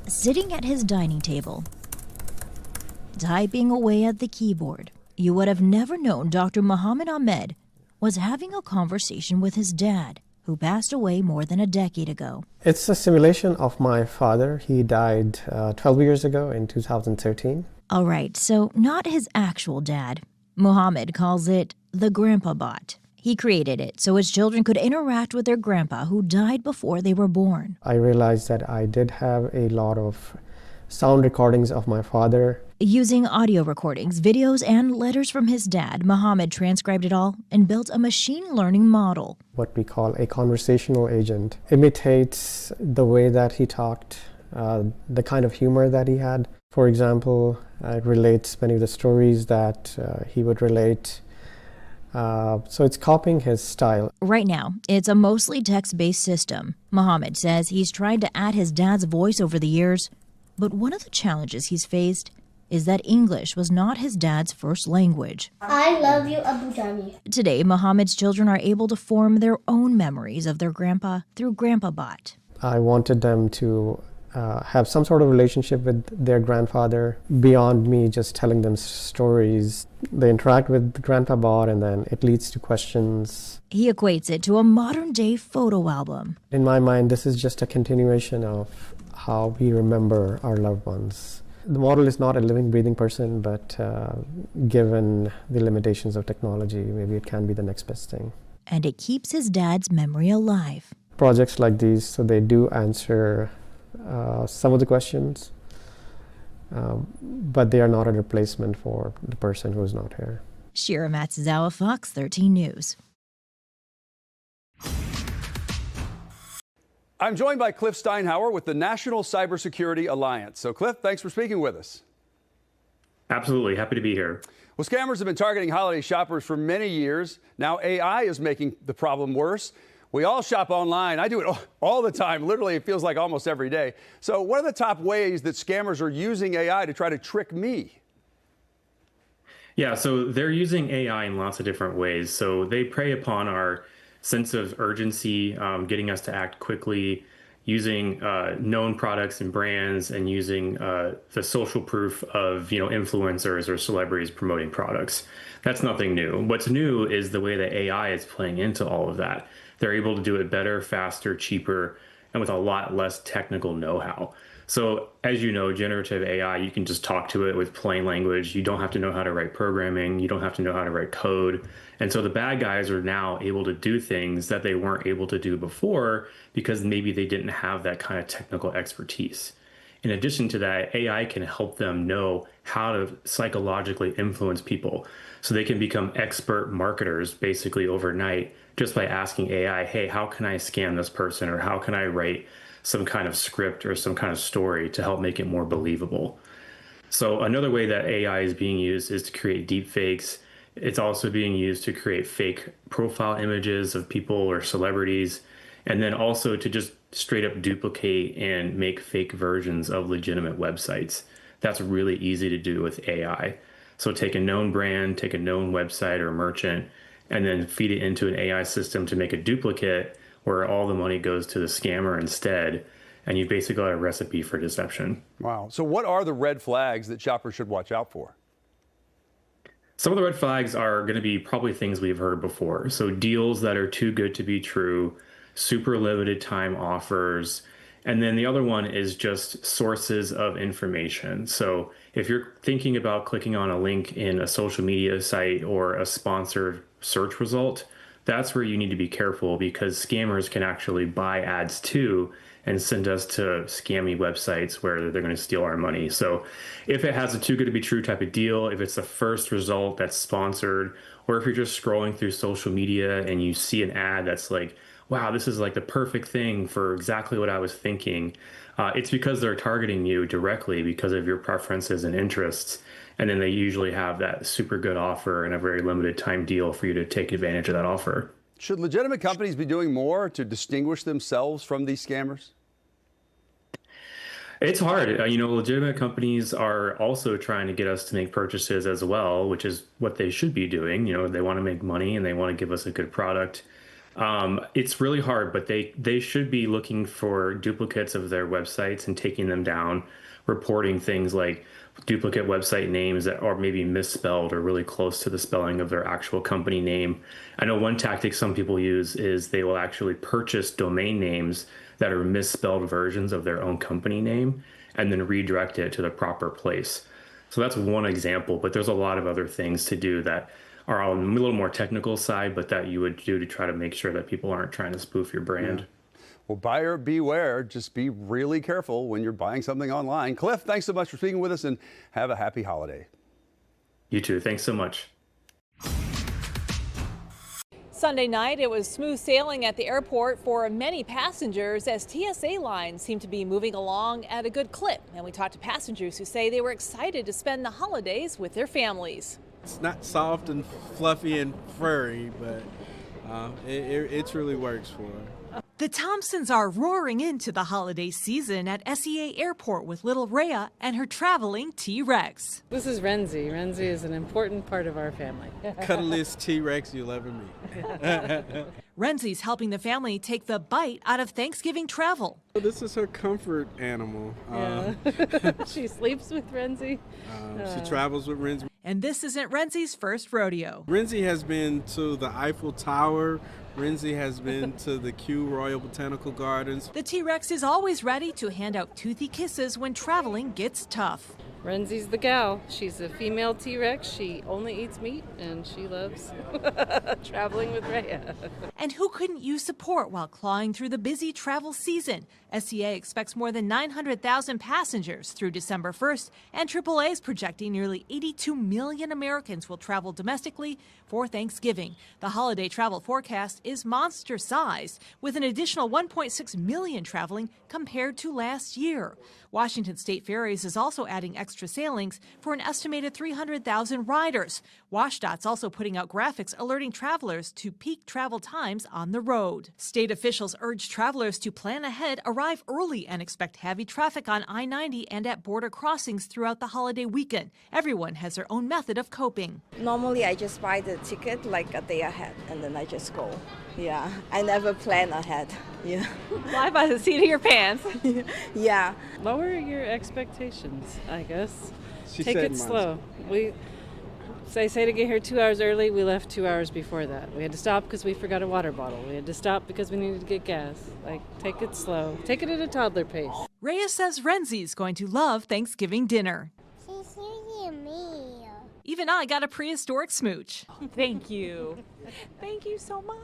sitting at his dining table, typing away at the keyboard. You would have never known Dr. Muhammad Ahmed was having a conversation with his dad, who passed away more than a decade ago. It's a simulation of my father. He died 12 years ago in 2013. All right, so not his actual dad. Muhammad calls it the Grandpa Bot. He created it so his children could interact with their grandpa who died before they were born. I realized that I did have a lot of sound recordings of my father. Using audio recordings, videos, and letters from his dad, Muhammad transcribed it all and built a machine learning model. What we call a conversational agent. Imitates the way that he talked, the kind of humor that he had. For example, it relates many of the stories that he would relate. So it's copying his style. Right now, it's a mostly text-based system. Muhammad says he's tried to add his dad's voice over the years, but one of the challenges he's faced is that English was not his dad's first language. I love you, Abu Jami. Today, Muhammad's children are able to form their own memories of their grandpa through Grandpa Bot. I wanted them to have some sort of relationship with their grandfather beyond me just telling them stories. They interact with Grandpa Bot and then it leads to questions. He equates it to a modern-day photo album. In my mind, this is just a continuation of how we remember our loved ones. The model is not a living, breathing person, but given the limitations of technology, maybe it can be the next best thing. And it keeps his dad's memory alive. Projects like these, so they do answer some of the questions, but they are not a replacement for the person who is not here. Shira Matsuzawa, Fox 13 News. I'm joined by Cliff Steinhauer with the National Cybersecurity Alliance. So, Cliff, thanks for speaking with us. Absolutely. Happy to be here. Well, scammers have been targeting holiday shoppers for many years. Now AI is making the problem worse. We all shop online. I do it all the time. Literally, it feels like almost every day. So what are the top ways that scammers are using AI to try to trick me? Yeah, so they're using AI in lots of different ways. So they prey upon our sense of urgency, getting us to act quickly, using known products and brands, and using the social proof of influencers or celebrities promoting products. That's nothing new. What's new is the way that AI is playing into all of that. They're able to do it better, faster, cheaper, and with a lot less technical know-how. So as you know, generative AI, you can just talk to it with plain language. You don't have to know how to write programming. You don't have to know how to write code. And so the bad guys are now able to do things that they weren't able to do before because maybe they didn't have that kind of technical expertise. In addition to that, AI can help them know how to psychologically influence people. So they can become expert marketers basically overnight just by asking AI, hey, how can I scam this person? Or how can I write some kind of script or some kind of story to help make it more believable? So another way that AI is being used is to create deep fakes. It's also being used to create fake profile images of people or celebrities, and then also to just straight up duplicate and make fake versions of legitimate websites. That's really easy to do with AI. So take a known brand, take a known website or merchant, and then feed it into an AI system to make a duplicate where all the money goes to the scammer instead. And you basically got a recipe for deception. Wow. So what are the red flags that shoppers should watch out for? Some of the red flags are going to be probably things we've heard before. So deals that are too good to be true, super limited time offers. And then the other one is just sources of information. So if you're thinking about clicking on a link in a social media site or a sponsored search result, that's where you need to be careful because scammers can actually buy ads too and send us to scammy websites where they're going to steal our money. So if it has a too good to be true type of deal, if it's the first result that's sponsored, or if you're just scrolling through social media and you see an ad that's like, wow, this is like the perfect thing for exactly what I was thinking, it's because they're targeting you directly because of your preferences and interests. And then they usually have that super good offer and a very limited time deal for you to take advantage of that offer. Should legitimate companies be doing more to distinguish themselves from these scammers? It's hard. Legitimate companies are also trying to get us to make purchases as well, which is what they should be doing. They want to make money and they want to give us a good product. It's really hard, but they should be looking for duplicates of their websites and taking them down, reporting things like duplicate website names that are maybe misspelled or really close to the spelling of their actual company name. I know one tactic some people use is they will actually purchase domain names that are misspelled versions of their own company name and then redirect it to the proper place. So that's one example, but there's a lot of other things to do that are on a little more technical side, but that you would do to try to make sure that people aren't trying to spoof your brand. Yeah. Well, buyer beware. Just be really careful when you're buying something online. Cliff, thanks so much for speaking with us, and have a happy holiday. You too. Thanks so much. Sunday night, it was smooth sailing at the airport for many passengers as TSA lines seem to be moving along at a good clip. And we talked to passengers who say they were excited to spend the holidays with their families. It's not soft and fluffy and furry, but it truly works for her. The Thompsons are roaring into the holiday season at SEA Airport with little Rhea and her traveling T-Rex. This is Renzi. Renzi is an important part of our family. Cuddliest T-Rex you'll ever meet. Renzi's helping the family take the bite out of Thanksgiving travel. This is her comfort animal. Yeah. She sleeps with Renzi. She travels with Renzi. And this isn't Renzi's first rodeo. Renzi has been to the Eiffel Tower. Renzi has been to the Kew Royal Botanical Gardens. The T-Rex is always ready to hand out toothy kisses when traveling gets tough. Renzi's the gal. She's a female T-Rex. She only eats meat, and she loves traveling with Rhea. And who couldn't use support while clawing through the busy travel season? SEA expects more than 900,000 passengers through December 1st, and AAA is projecting nearly 82 million Americans will travel domestically for Thanksgiving. The holiday travel forecast is monster-sized, with an additional 1.6 million traveling compared to last year. Washington State Ferries is also adding extra sailings for an estimated 300,000 riders. WashDOT's also putting out graphics alerting travelers to peak travel times on the road. State officials urge travelers to plan ahead, arrive early, and expect heavy traffic on I-90 and at border crossings throughout the holiday weekend. Everyone has their own method of coping. Normally, I just buy the ticket like a day ahead, and then I just go. Yeah, I never plan ahead. Yeah. Fly by the seat of your pants. Yeah. Lower your expectations, I guess. She Take said it slow. They say to get here 2 hours early. We left 2 hours before that. We had to stop because we forgot a water bottle. We had to stop because we needed to get gas. Take it slow. Take it at a toddler pace. Rhea says Renzi's going to love Thanksgiving dinner. She's really me. Even I got a prehistoric smooch. Thank you. Thank you so much.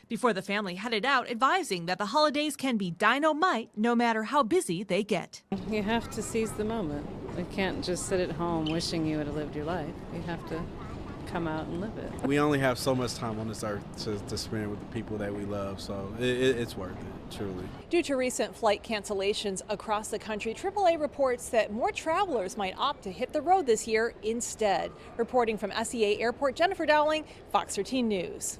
Before the family headed out, advising that the holidays can be dynamite no matter how busy they get. You have to seize the moment. You can't just sit at home wishing you would have lived your life. You have to come out and live it. We only have so much time on this earth to spend with the people that we love, so it's worth it, truly. Due to recent flight cancellations across the country, AAA reports that more travelers might opt to hit the road this year instead. Reporting from SEA Airport, Jennifer Dowling, Fox 13 News.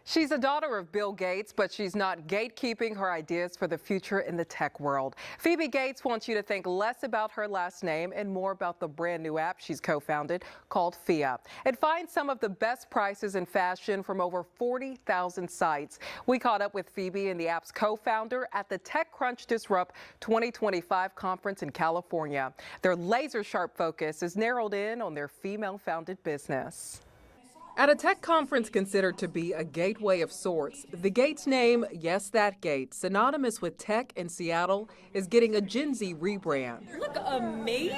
She's a daughter of Bill Gates, but she's not gatekeeping her ideas for the future in the tech world. Phoebe Gates wants you to think less about her last name and more about the brand new app she's co-founded called Fia. It finds some of the best prices in fashion from over 40,000 sites. We caught up with Phoebe and the app's co-founder at the TechCrunch Disrupt 2025 conference in California. Their laser-sharp focus is narrowed in on their female-founded business. At a tech conference considered to be a gateway of sorts, the Gates name, yes, that Gates, synonymous with tech in Seattle, is getting a Gen Z rebrand. You look amazing.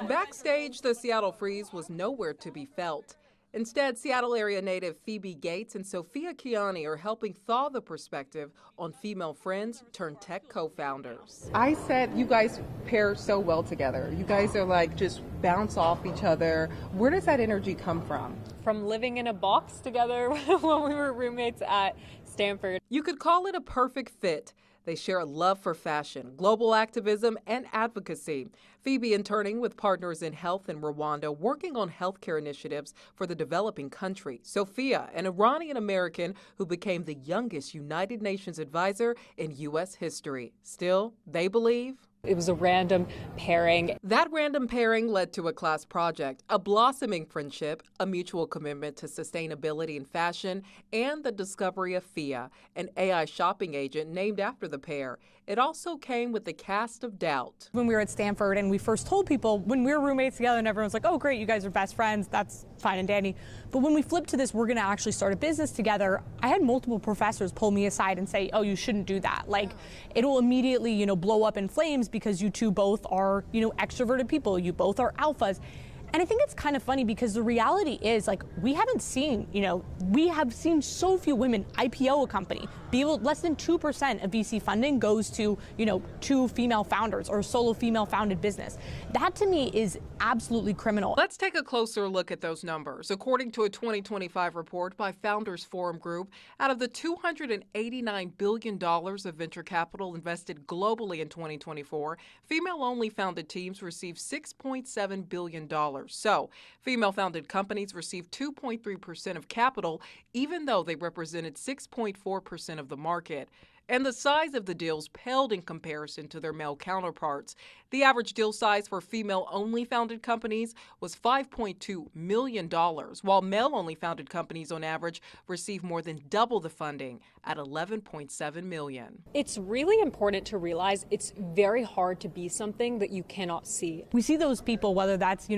Backstage, the Seattle freeze was nowhere to be felt. Instead, Seattle area native Phoebe Gates and Sophia Kiani are helping thaw the perspective on female friends turned tech co-founders. I said you guys pair so well together. You guys are like just bounce off each other. Where does that energy come from? From living in a box together when we were roommates at Stanford. You could call it a perfect fit. They share a love for fashion, global activism, and advocacy. Phoebe interning with partners in health in Rwanda, working on healthcare initiatives for the developing country. Sophia, an Iranian-American who became the youngest United Nations advisor in U.S. history. Still, they believe it was a random pairing. That random pairing led to a class project, a blossoming friendship, a mutual commitment to sustainability in fashion, and the discovery of Fia, an AI shopping agent named after the pair. It also came with the cast of doubt. When we were at Stanford and we first told people, when we were roommates together and everyone's like, oh great, you guys are best friends, that's fine and dandy. But when we flipped to this, we're gonna actually start a business together, I had multiple professors pull me aside and say, oh, you shouldn't do that. Like, it'll immediately, blow up in flames because you two both are, extroverted people, you both are alphas. And I think it's kind of funny because the reality is, we haven't seen, we have seen so few women IPO a company. Less than 2% of VC funding goes to, two female founders or a solo female founded business. That to me is absolutely criminal. Let's take a closer look at those numbers. According to a 2025 report by Founders Forum Group, out of the $289 billion of venture capital invested globally in 2024, female-only founded teams received $6.7 billion. So, female-founded companies received 2.3% of capital, even though they represented 6.4% of the market. And the size of the deals paled in comparison to their male counterparts. The average deal size for female-only founded companies was $5.2 million, while male-only founded companies on average receive more than double the funding at $11.7 million. It's really important to realize it's very hard to be something that you cannot see. We see those people, whether that's,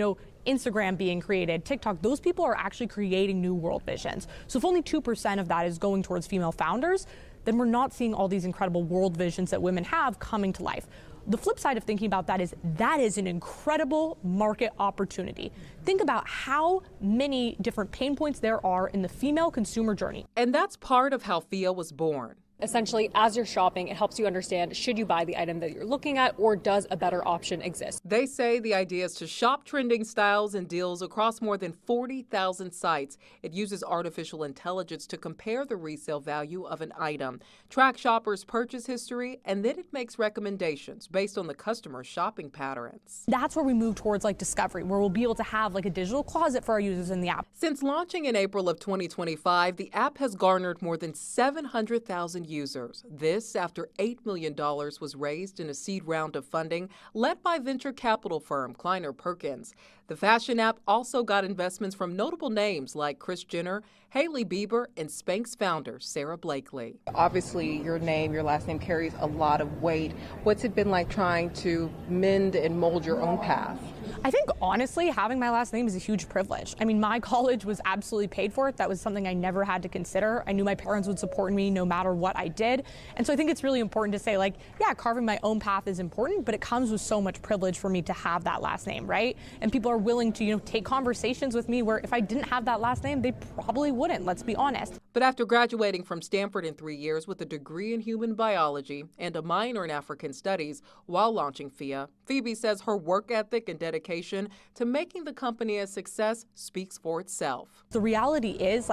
Instagram being created, TikTok, those people are actually creating new world visions. So if only 2% of that is going towards female founders, then we're not seeing all these incredible world visions that women have coming to life. The flip side of thinking about that is an incredible market opportunity. Think about how many different pain points there are in the female consumer journey. And that's part of how Fia was born. Essentially, as you're shopping, it helps you understand, should you buy the item that you're looking at, or does a better option exist? They say the idea is to shop trending styles and deals across more than 40,000 sites. It uses artificial intelligence to compare the resale value of an item, track shoppers' purchase history, and then it makes recommendations based on the customer's shopping patterns. That's where we move towards discovery, where we'll be able to have a digital closet for our users in the app. Since launching in April of 2025, the app has garnered more than 700,000 users. This after $8 million was raised in a seed round of funding led by venture capital firm Kleiner Perkins. The fashion app also got investments from notable names like Kris Jenner, Hailey Bieber, and Spanx founder Sarah Blakely. Obviously, your last name carries a lot of weight. What's it been like trying to mend and mold your own path? I think honestly, having my last name is a huge privilege. I mean, my college was absolutely paid for it. That was something I never had to consider. I knew my parents would support me no matter what I did. And so I think it's really important to say yeah, carving my own path is important, but it comes with so much privilege for me to have that last name, right? And people are willing to, take conversations with me where if I didn't have that last name, they probably wouldn't, let's be honest. But after graduating from Stanford in 3 years with a degree in human biology and a minor in African studies while launching Fia, Phoebe says her work ethic and dedication to making the company a success speaks for itself. The reality is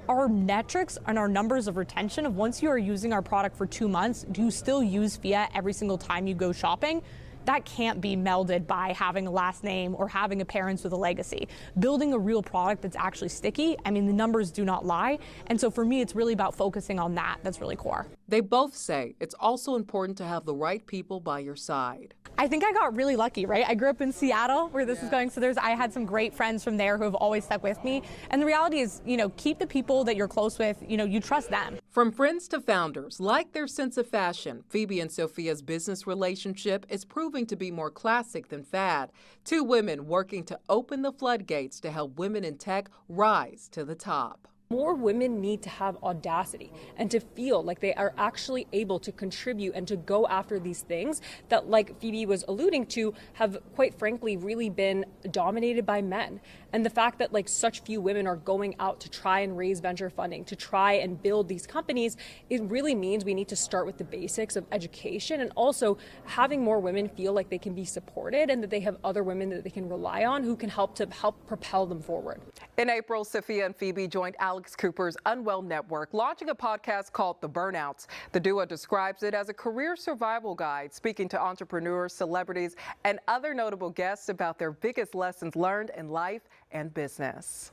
our metrics and our numbers of retention of once you are using our product for 2 months, do you still use Fia every single time you go shopping? that can't be melded by having a last name or having a parents with a legacy. Building a real product that's actually sticky, I mean, the numbers do not lie. And so for me, it's really about focusing on that. That's really core. They both say it's also important to have the right people by your side. I think I got really lucky, right? I grew up in Seattle where this is going. So I had some great friends from there who have always stuck with me. And the reality is, keep the people that you're close with, you trust them. From friends to founders, like their sense of fashion, Phoebe and Sophia's business relationship is proving to be more classic than fad. Two women working to open the floodgates to help women in tech rise to the top. More women need to have audacity and to feel like they are actually able to contribute and to go after these things that, like Phoebe was alluding to, have quite frankly really been dominated by men. And the fact that such few women are going out to try and raise venture funding, to try and build these companies, it really means we need to start with the basics of education and also having more women feel like they can be supported and that they have other women that they can rely on who can help propel them forward. In April, Sophia and Phoebe joined Alex Cooper's Unwell Network, launching a podcast called The Burnouts. The duo describes it as a career survival guide, speaking to entrepreneurs, celebrities, and other notable guests about their biggest lessons learned in life and business.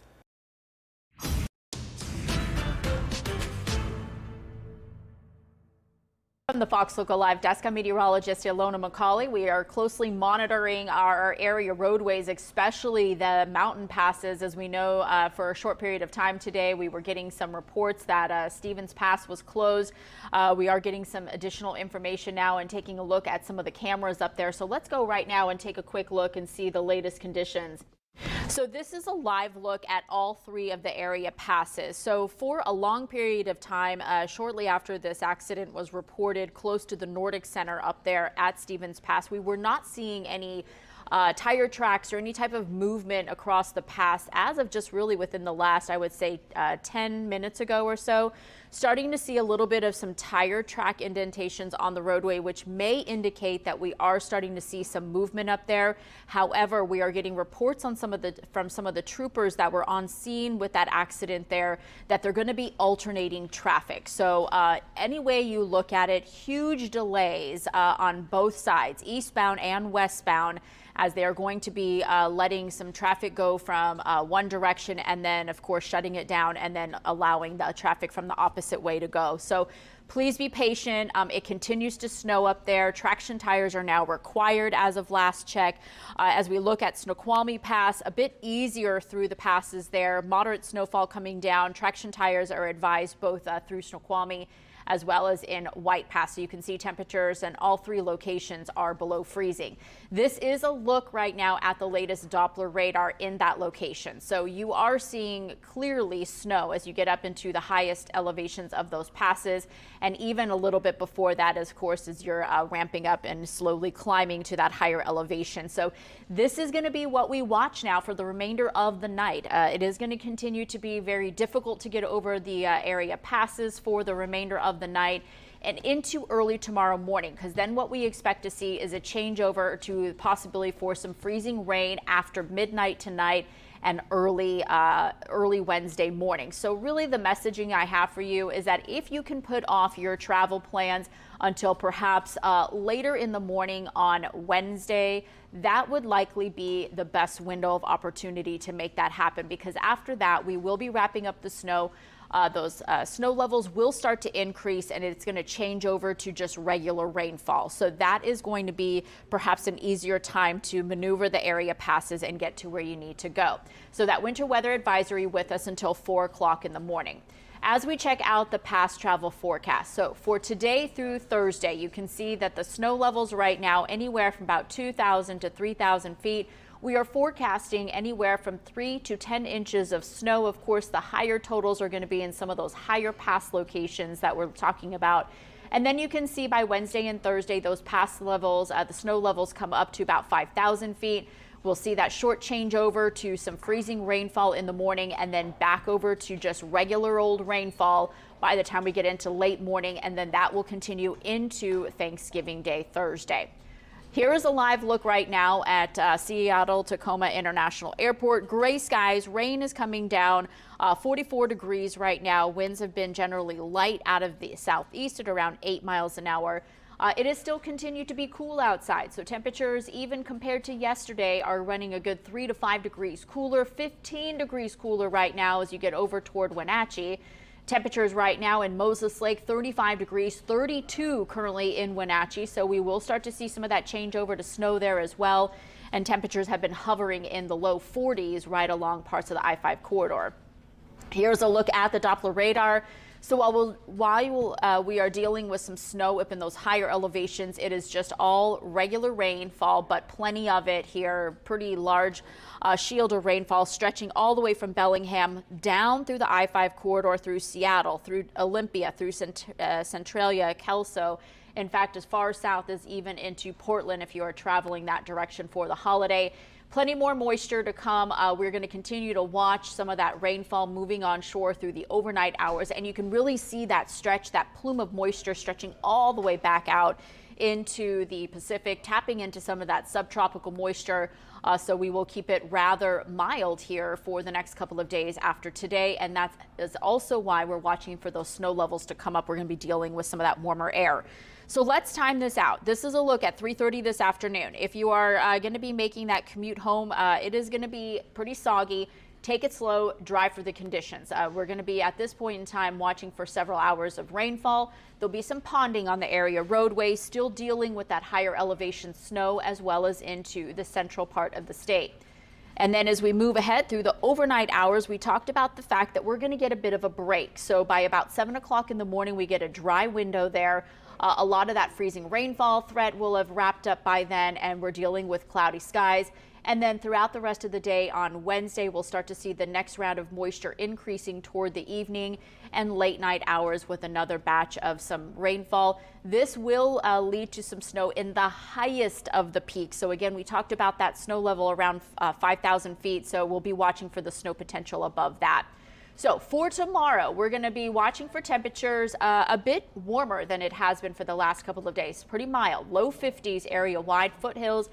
From the Fox Local Live Desk, I'm meteorologist Ilona McCauley. We are closely monitoring our area roadways, especially the mountain passes. As we know, for a short period of time today, we were getting some reports that Stevens Pass was closed. We are getting some additional information now and taking a look at some of the cameras up there. So let's go right now and take a quick look and see the latest conditions. So this is a live look at all three of the area passes. So for a long period of time, shortly after this accident was reported close to the Nordic Center up there at Stevens Pass, we were not seeing any tire tracks or any type of movement across the pass as of just really within the last, I would say, 10 minutes ago or so. Starting to see a little bit of some tire track indentations on the roadway, which may indicate that we are starting to see some movement up there. However, we are getting reports on from some of the troopers that were on scene with that accident there that they're going to be alternating traffic. So any way you look at it, huge delays on both sides, eastbound and westbound, as they are going to be letting some traffic go from one direction and then, of course, shutting it down and then allowing the traffic from the opposite way to go. So please be patient. It continues to snow up there. Traction tires are now required as of last check. As we look at Snoqualmie Pass, a bit easier through the passes there. Moderate snowfall coming down. Traction tires are advised both through Snoqualmie as well as in White Pass. So you can see temperatures in all three locations are below freezing. This is a look right now at the latest Doppler radar in that location. So you are seeing clearly snow as you get up into the highest elevations of those passes. And even a little bit before that, of course, as you're ramping up and slowly climbing to that higher elevation. So this is going to be what we watch now for the remainder of the night. It is going to continue to be very difficult to get over the area passes for the remainder of the night and into early tomorrow morning, because then what we expect to see is a changeover to possibility for some freezing rain after midnight tonight and early Wednesday morning. So really the messaging I have for you is that if you can put off your travel plans until perhaps later in the morning on Wednesday, that would likely be the best window of opportunity to make that happen, because after that we will be wrapping up the snow. Those snow levels will start to increase and it's going to change over to just regular rainfall. So that is going to be perhaps an easier time to maneuver the area passes and get to where you need to go. So that winter weather advisory with us until 4 o'clock in the morning. As we check out the past travel forecast, so for today through Thursday, you can see that the snow levels right now anywhere from about 2,000 to 3,000 feet. We are forecasting anywhere from 3 to 10 inches of snow. Of course, the higher totals are going to be in some of those higher pass locations that we're talking about. And then you can see by Wednesday and Thursday, those pass levels, the snow levels come up to about 5,000 feet. We'll see that short change over to some freezing rainfall in the morning and then back over to just regular old rainfall by the time we get into late morning. And then that will continue into Thanksgiving Day, Thursday. Here is a live look right now at Seattle-Tacoma International Airport. Gray skies, rain is coming down, 44 degrees right now. Winds have been generally light out of the southeast at around 8 miles an hour. It is still continued to be cool outside, so temperatures, even compared to yesterday, are running a good 3 to 5 degrees cooler, 15 degrees cooler right now as you get over toward Wenatchee. Temperatures right now in Moses Lake, 35 degrees, 32 currently in Wenatchee, so we will start to see some of that change over to snow there as well. And temperatures have been hovering in the low 40s right along parts of the I-5 corridor. Here's a look at the Doppler radar. So while we are dealing with some snow up in those higher elevations, it is just all regular rainfall, but plenty of it here. Pretty large shield of rainfall stretching all the way from Bellingham down through the I-5 corridor, through Seattle, through Olympia, through Centralia, Kelso. In fact, as far south as even into Portland if you are traveling that direction for the holiday. Plenty more moisture to come. We're going to continue to watch some of that rainfall moving on shore through the overnight hours, and you can really see that stretch, that plume of moisture stretching all the way back out into the Pacific, tapping into some of that subtropical moisture. So we will keep it rather mild here for the next couple of days after today, and that is also why we're watching for those snow levels to come up. We're going to be dealing with some of that warmer air. So let's time this out. This is a look at 3:30 this afternoon. If you are going to be making that commute home, it is going to be pretty soggy. Take it slow, drive for the conditions. We're going to be at this point in time watching for several hours of rainfall. There'll be some ponding on the area roadways, still dealing with that higher elevation snow as well as into the central part of the state. And then as we move ahead through the overnight hours, we talked about the fact that we're going to get a bit of a break. So by about 7 o'clock in the morning, we get a dry window there. A lot of that freezing rainfall threat will have wrapped up by then, and we're dealing with cloudy skies. And then throughout the rest of the day on Wednesday, we'll start to see the next round of moisture increasing toward the evening and late night hours with another batch of some rainfall. This will lead to some snow in the highest of the peaks. So again, we talked about that snow level around 5,000 feet. So we'll be watching for the snow potential above that. So for tomorrow, we're going to be watching for temperatures a bit warmer than it has been for the last couple of days. Pretty mild, low 50s area wide, foothills,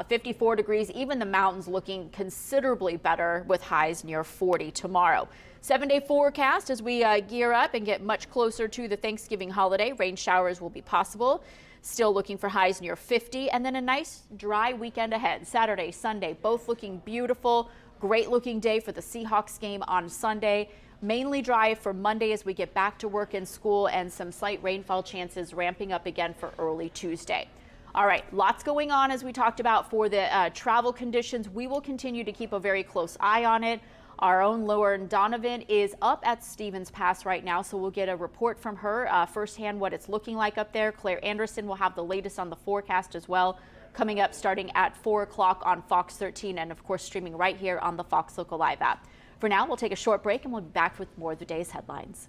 54 degrees, even the mountains looking considerably better with highs near 40 tomorrow. 7-day forecast as we gear up and get much closer to the Thanksgiving holiday. Rain showers will be possible. Still looking for highs near 50, and then a nice dry weekend ahead. Saturday, Sunday, both looking beautiful. Great looking day for the Seahawks game on Sunday. Mainly dry for Monday as we get back to work and school, and some slight rainfall chances ramping up again for early Tuesday. All right, lots going on as we talked about for the travel conditions. We will continue to keep a very close eye on it. Our own Lauren Donovan is up at Stevens Pass right now, so we'll get a report from her firsthand what it's looking like up there. Claire Anderson will have the latest on the forecast as well, coming up starting at 4 o'clock on Fox 13 and, of course, streaming right here on the Fox Local Live app. For now, we'll take a short break and we'll be back with more of the day's headlines.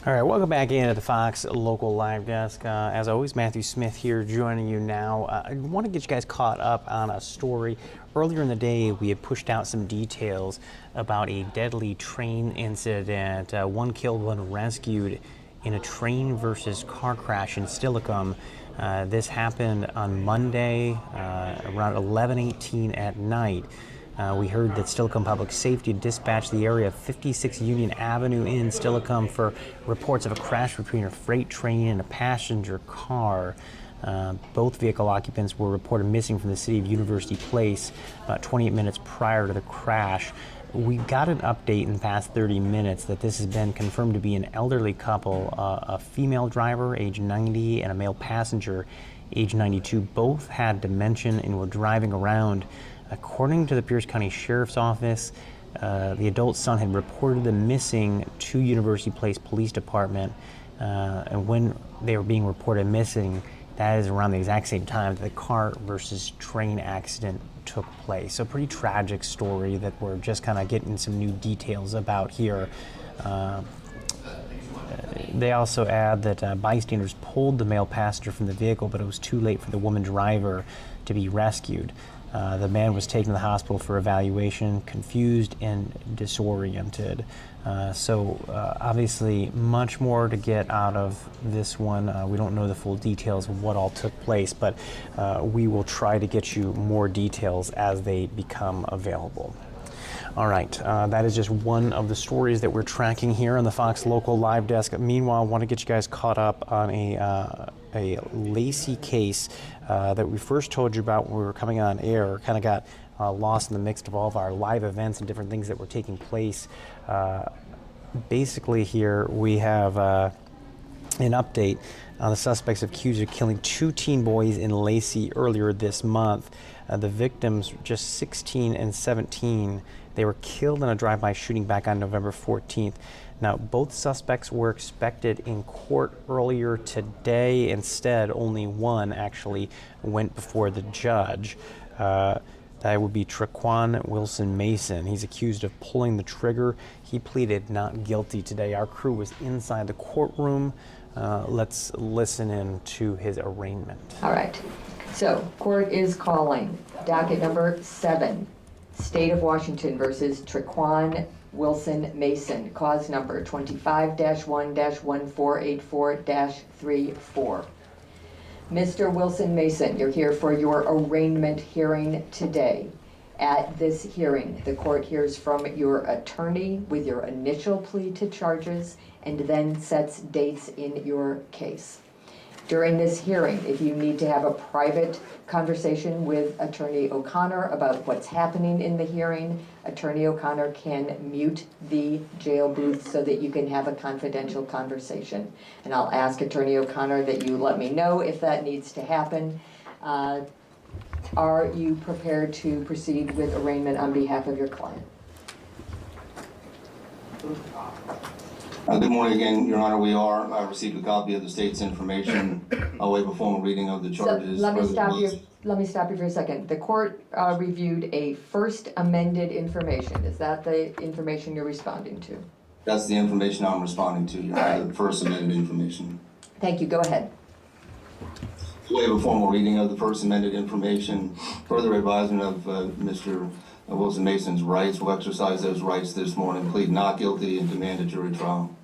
All right, welcome back into the Fox Local Live Desk. As always, Matthew Smith here joining you now. I want to get you guys caught up on a story. Earlier in the day, we had pushed out some details about a deadly train incident. One killed, one rescued in a train versus car crash in Steilacoom. This happened on Monday around 11:18 at night. We heard that Steilacoom Public Safety dispatched the area of 56 Union Avenue in Steilacoom for reports of a crash between a freight train and a passenger car. Both vehicle occupants were reported missing from the city of University Place about 28 minutes prior to the crash. We got an update in the past 30 minutes that this has been confirmed to be an elderly couple, a female driver, age 90, and a male passenger, age 92. Both had dementia and were driving around. According to the Pierce County Sheriff's Office, the adult son had reported them missing to University Place Police Department, and when they were being reported missing, that is around the exact same time that the car versus train accident took place. So pretty tragic story that we're just kind of getting some new details about here. They also add that bystanders pulled the male passenger from the vehicle, but it was too late for the woman driver to be rescued. The man was taken to the hospital for evaluation, confused and disoriented. Obviously much more to get out of this one. We don't know the full details of what all took place, but we will try to get you more details as they become available. All right, that is just one of the stories that we're tracking here on the Fox Local Live Desk. Meanwhile, I want to get you guys caught up on a Lacey case that we first told you about when we were coming on air. Kind of got lost in the mix of all of our live events and different things that were taking place. Basically here we have an update on the suspects accused of killing 2 teen boys in Lacey earlier this month. The victims, just 16 and 17, they were killed in a drive-by shooting back on November 14th. Now, both suspects were expected in court earlier today. Instead, only one actually went before the judge. That would be Traquan Wilson Mason. He's accused of pulling the trigger. He pleaded not guilty today. Our crew was inside the courtroom. Let's listen in to his arraignment. All right. So, court is calling docket number 7, State of Washington versus Traquan Wilson Mason, cause number 25-1-1484-34. Mr. Wilson Mason, you're here for your arraignment hearing today. At this hearing, the court hears from your attorney with your initial plea to charges and then sets dates in your case. During this hearing, if you need to have a private conversation with Attorney O'Connor about what's happening in the hearing, Attorney O'Connor can mute the jail booth so that you can have a confidential conversation. And I'll ask Attorney O'Connor that you let me know if that needs to happen. Are you prepared to proceed with arraignment on behalf of your client? Good morning again, Your Honor. We are. I received a copy of the state's information. I'll waive a formal reading of the charges. So let me stop you for a second. The court reviewed a first amended information. Is that the information you're responding to? That's the information I'm responding to, Your Honor, the first amended information. Thank you. Go ahead. Waive a formal reading of the first amended information. Further advisement of Mr. Wilson Mason's rights. Will exercise those rights this morning, plead not guilty, and demand a jury trial.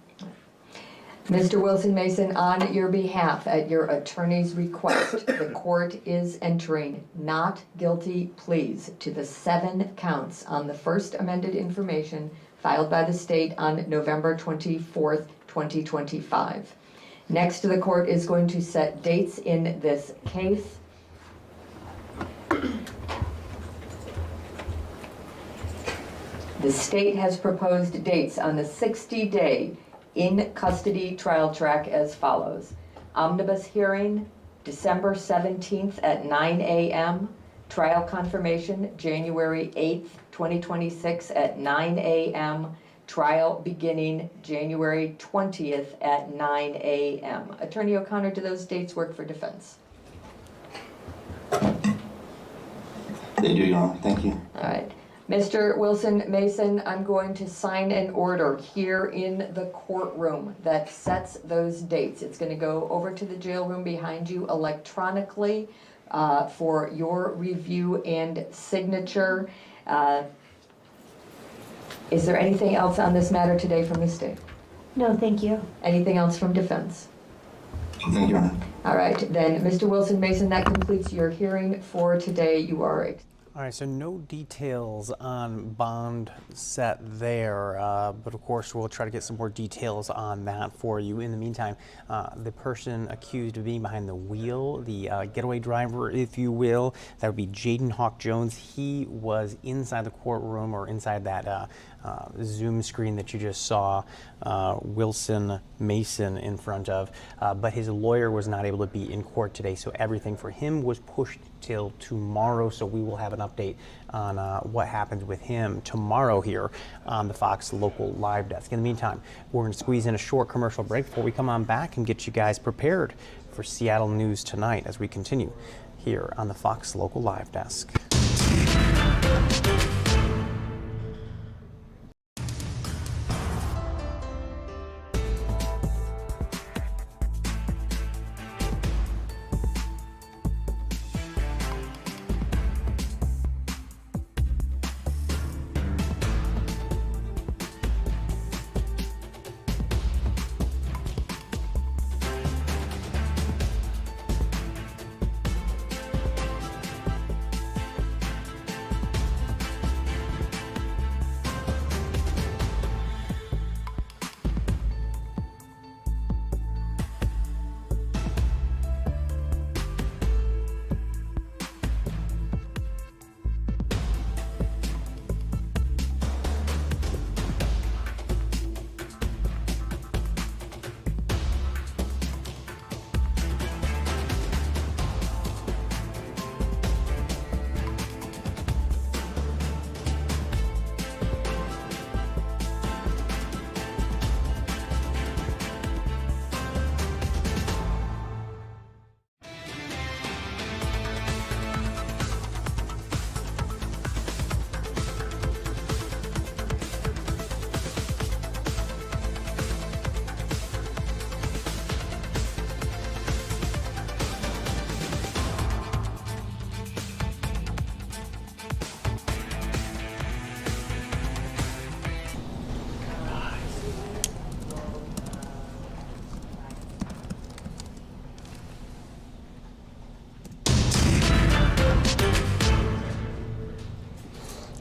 Mr. Wilson Mason, on your behalf, at your attorney's request, the court is entering not guilty pleas to the 7 counts on the first amended information filed by the state on November 24th, 2025. Next, the court is going to set dates in this case. The state has proposed dates on the 60-day in-custody trial track as follows. Omnibus hearing, December 17th at 9 a.m. Trial confirmation, January 8th, 2026 at 9 a.m. Trial beginning January 20th at 9 a.m. Attorney O'Connor, do those dates work for defense? They do, Your Honor. Thank you. All right. Mr. Wilson Mason, I'm going to sign an order here in the courtroom that sets those dates. It's going to go over to the jail room behind you electronically for your review and signature. Is there anything else on this matter today from the state? No, thank you. Anything else from defense? Thank you, Your Honor. All right, then, Mr. Wilson Mason, that completes your hearing for today. You are. All right, so no details on bond set there, but of course we'll try to get some more details on that for you. In the meantime, the person accused of being behind the wheel, the getaway driver, if you will, that would be Jaden Hawk Jones. He was inside the courtroom, or inside that Zoom screen that you just saw Wilson Mason in front of, but his lawyer was not able to be in court today, so everything for him was pushed till tomorrow. So we will have an update on what happens with him tomorrow here on the Fox Local Live Desk. In the meantime, we're going to squeeze in a short commercial break before we come on back and get you guys prepared for Seattle News Tonight as we continue here on the Fox Local Live Desk.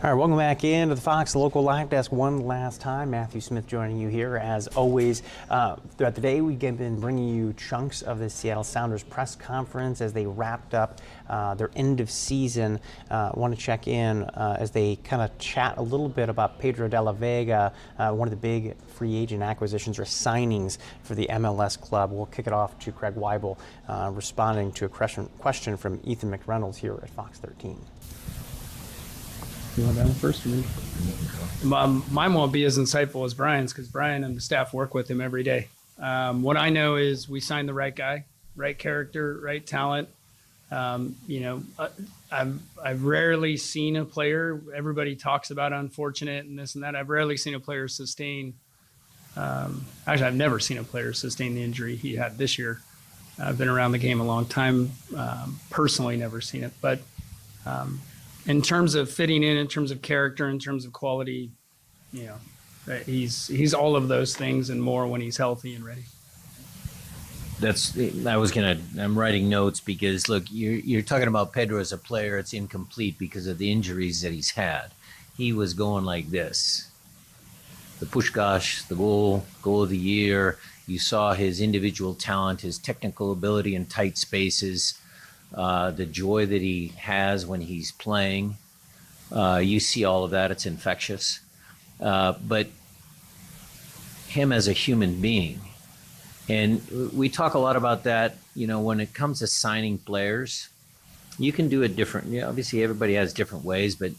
All right, welcome back into the Fox Local Live Desk one last time. Matthew Smith joining you here as always. Throughout the day, we've been bringing you chunks of the Seattle Sounders press conference as they wrapped up their end of season. Want to check in as they kind of chat a little bit about Pedro de la Vega, one of the big free agent acquisitions or signings for the MLS club. We'll kick it off to Craig Weibel responding to a question from Ethan McReynolds here at Fox 13. You want that one first or me? Mine won't be as insightful as Brian's because Brian and the staff work with him every day. What I know is we signed the right guy, right character, right talent. I've rarely seen a player, everybody talks about unfortunate and this and that. I've rarely seen a player sustain, actually I've never seen a player sustain the injury he had this year. I've been around the game a long time, personally never seen it, but in terms of fitting in terms of character, in terms of quality, he's all of those things and more when he's healthy and ready. I'm writing notes because look, you're talking about Pedro as a player. It's incomplete because of the injuries that he's had. He was going like this. The Puskás, the goal of the year. You saw his individual talent, his technical ability in tight spaces. The joy that he has when he's playing, you see all of that. It's infectious. But him as a human being, and we talk a lot about that, when it comes to signing players, you can do it different. Obviously, everybody has different ways, but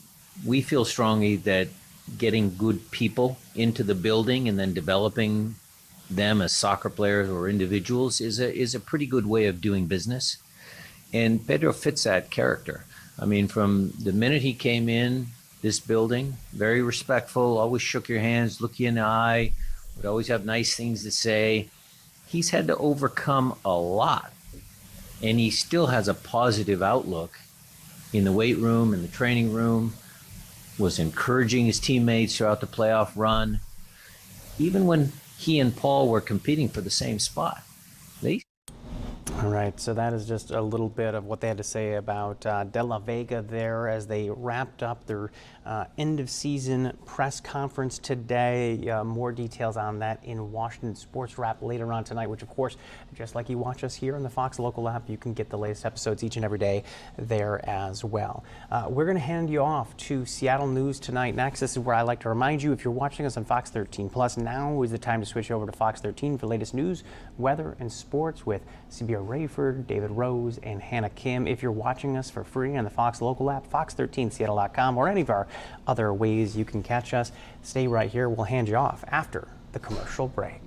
we feel strongly that getting good people into the building and then developing them as soccer players or individuals is a pretty good way of doing business. And Pedro fits that character. I mean, from the minute he came in, this building, very respectful, always shook your hands, look you in the eye, would always have nice things to say. He's had to overcome a lot, and he still has a positive outlook in the weight room, in the training room, was encouraging his teammates throughout the playoff run. Even when he and Paul were competing for the same spot. All right, so that is just a little bit of what they had to say about De La Vega there as they wrapped up their end of season press conference today. More details on that in Washington Sports Wrap later on tonight, which of course, just like you watch us here on the Fox Local app, you can get the latest episodes each and every day there as well. We're going to hand you off to Seattle News tonight. Next, this is where I like to remind you, if you're watching us on Fox 13 Plus, now is the time to switch over to Fox 13 for latest news, weather, and sports with Sabir Rayford, David Rose, and Hannah Kim. If you're watching us for free on the Fox Local app, fox13seattle.com, or any of our other ways you can catch us, stay right here. We'll hand you off after the commercial break.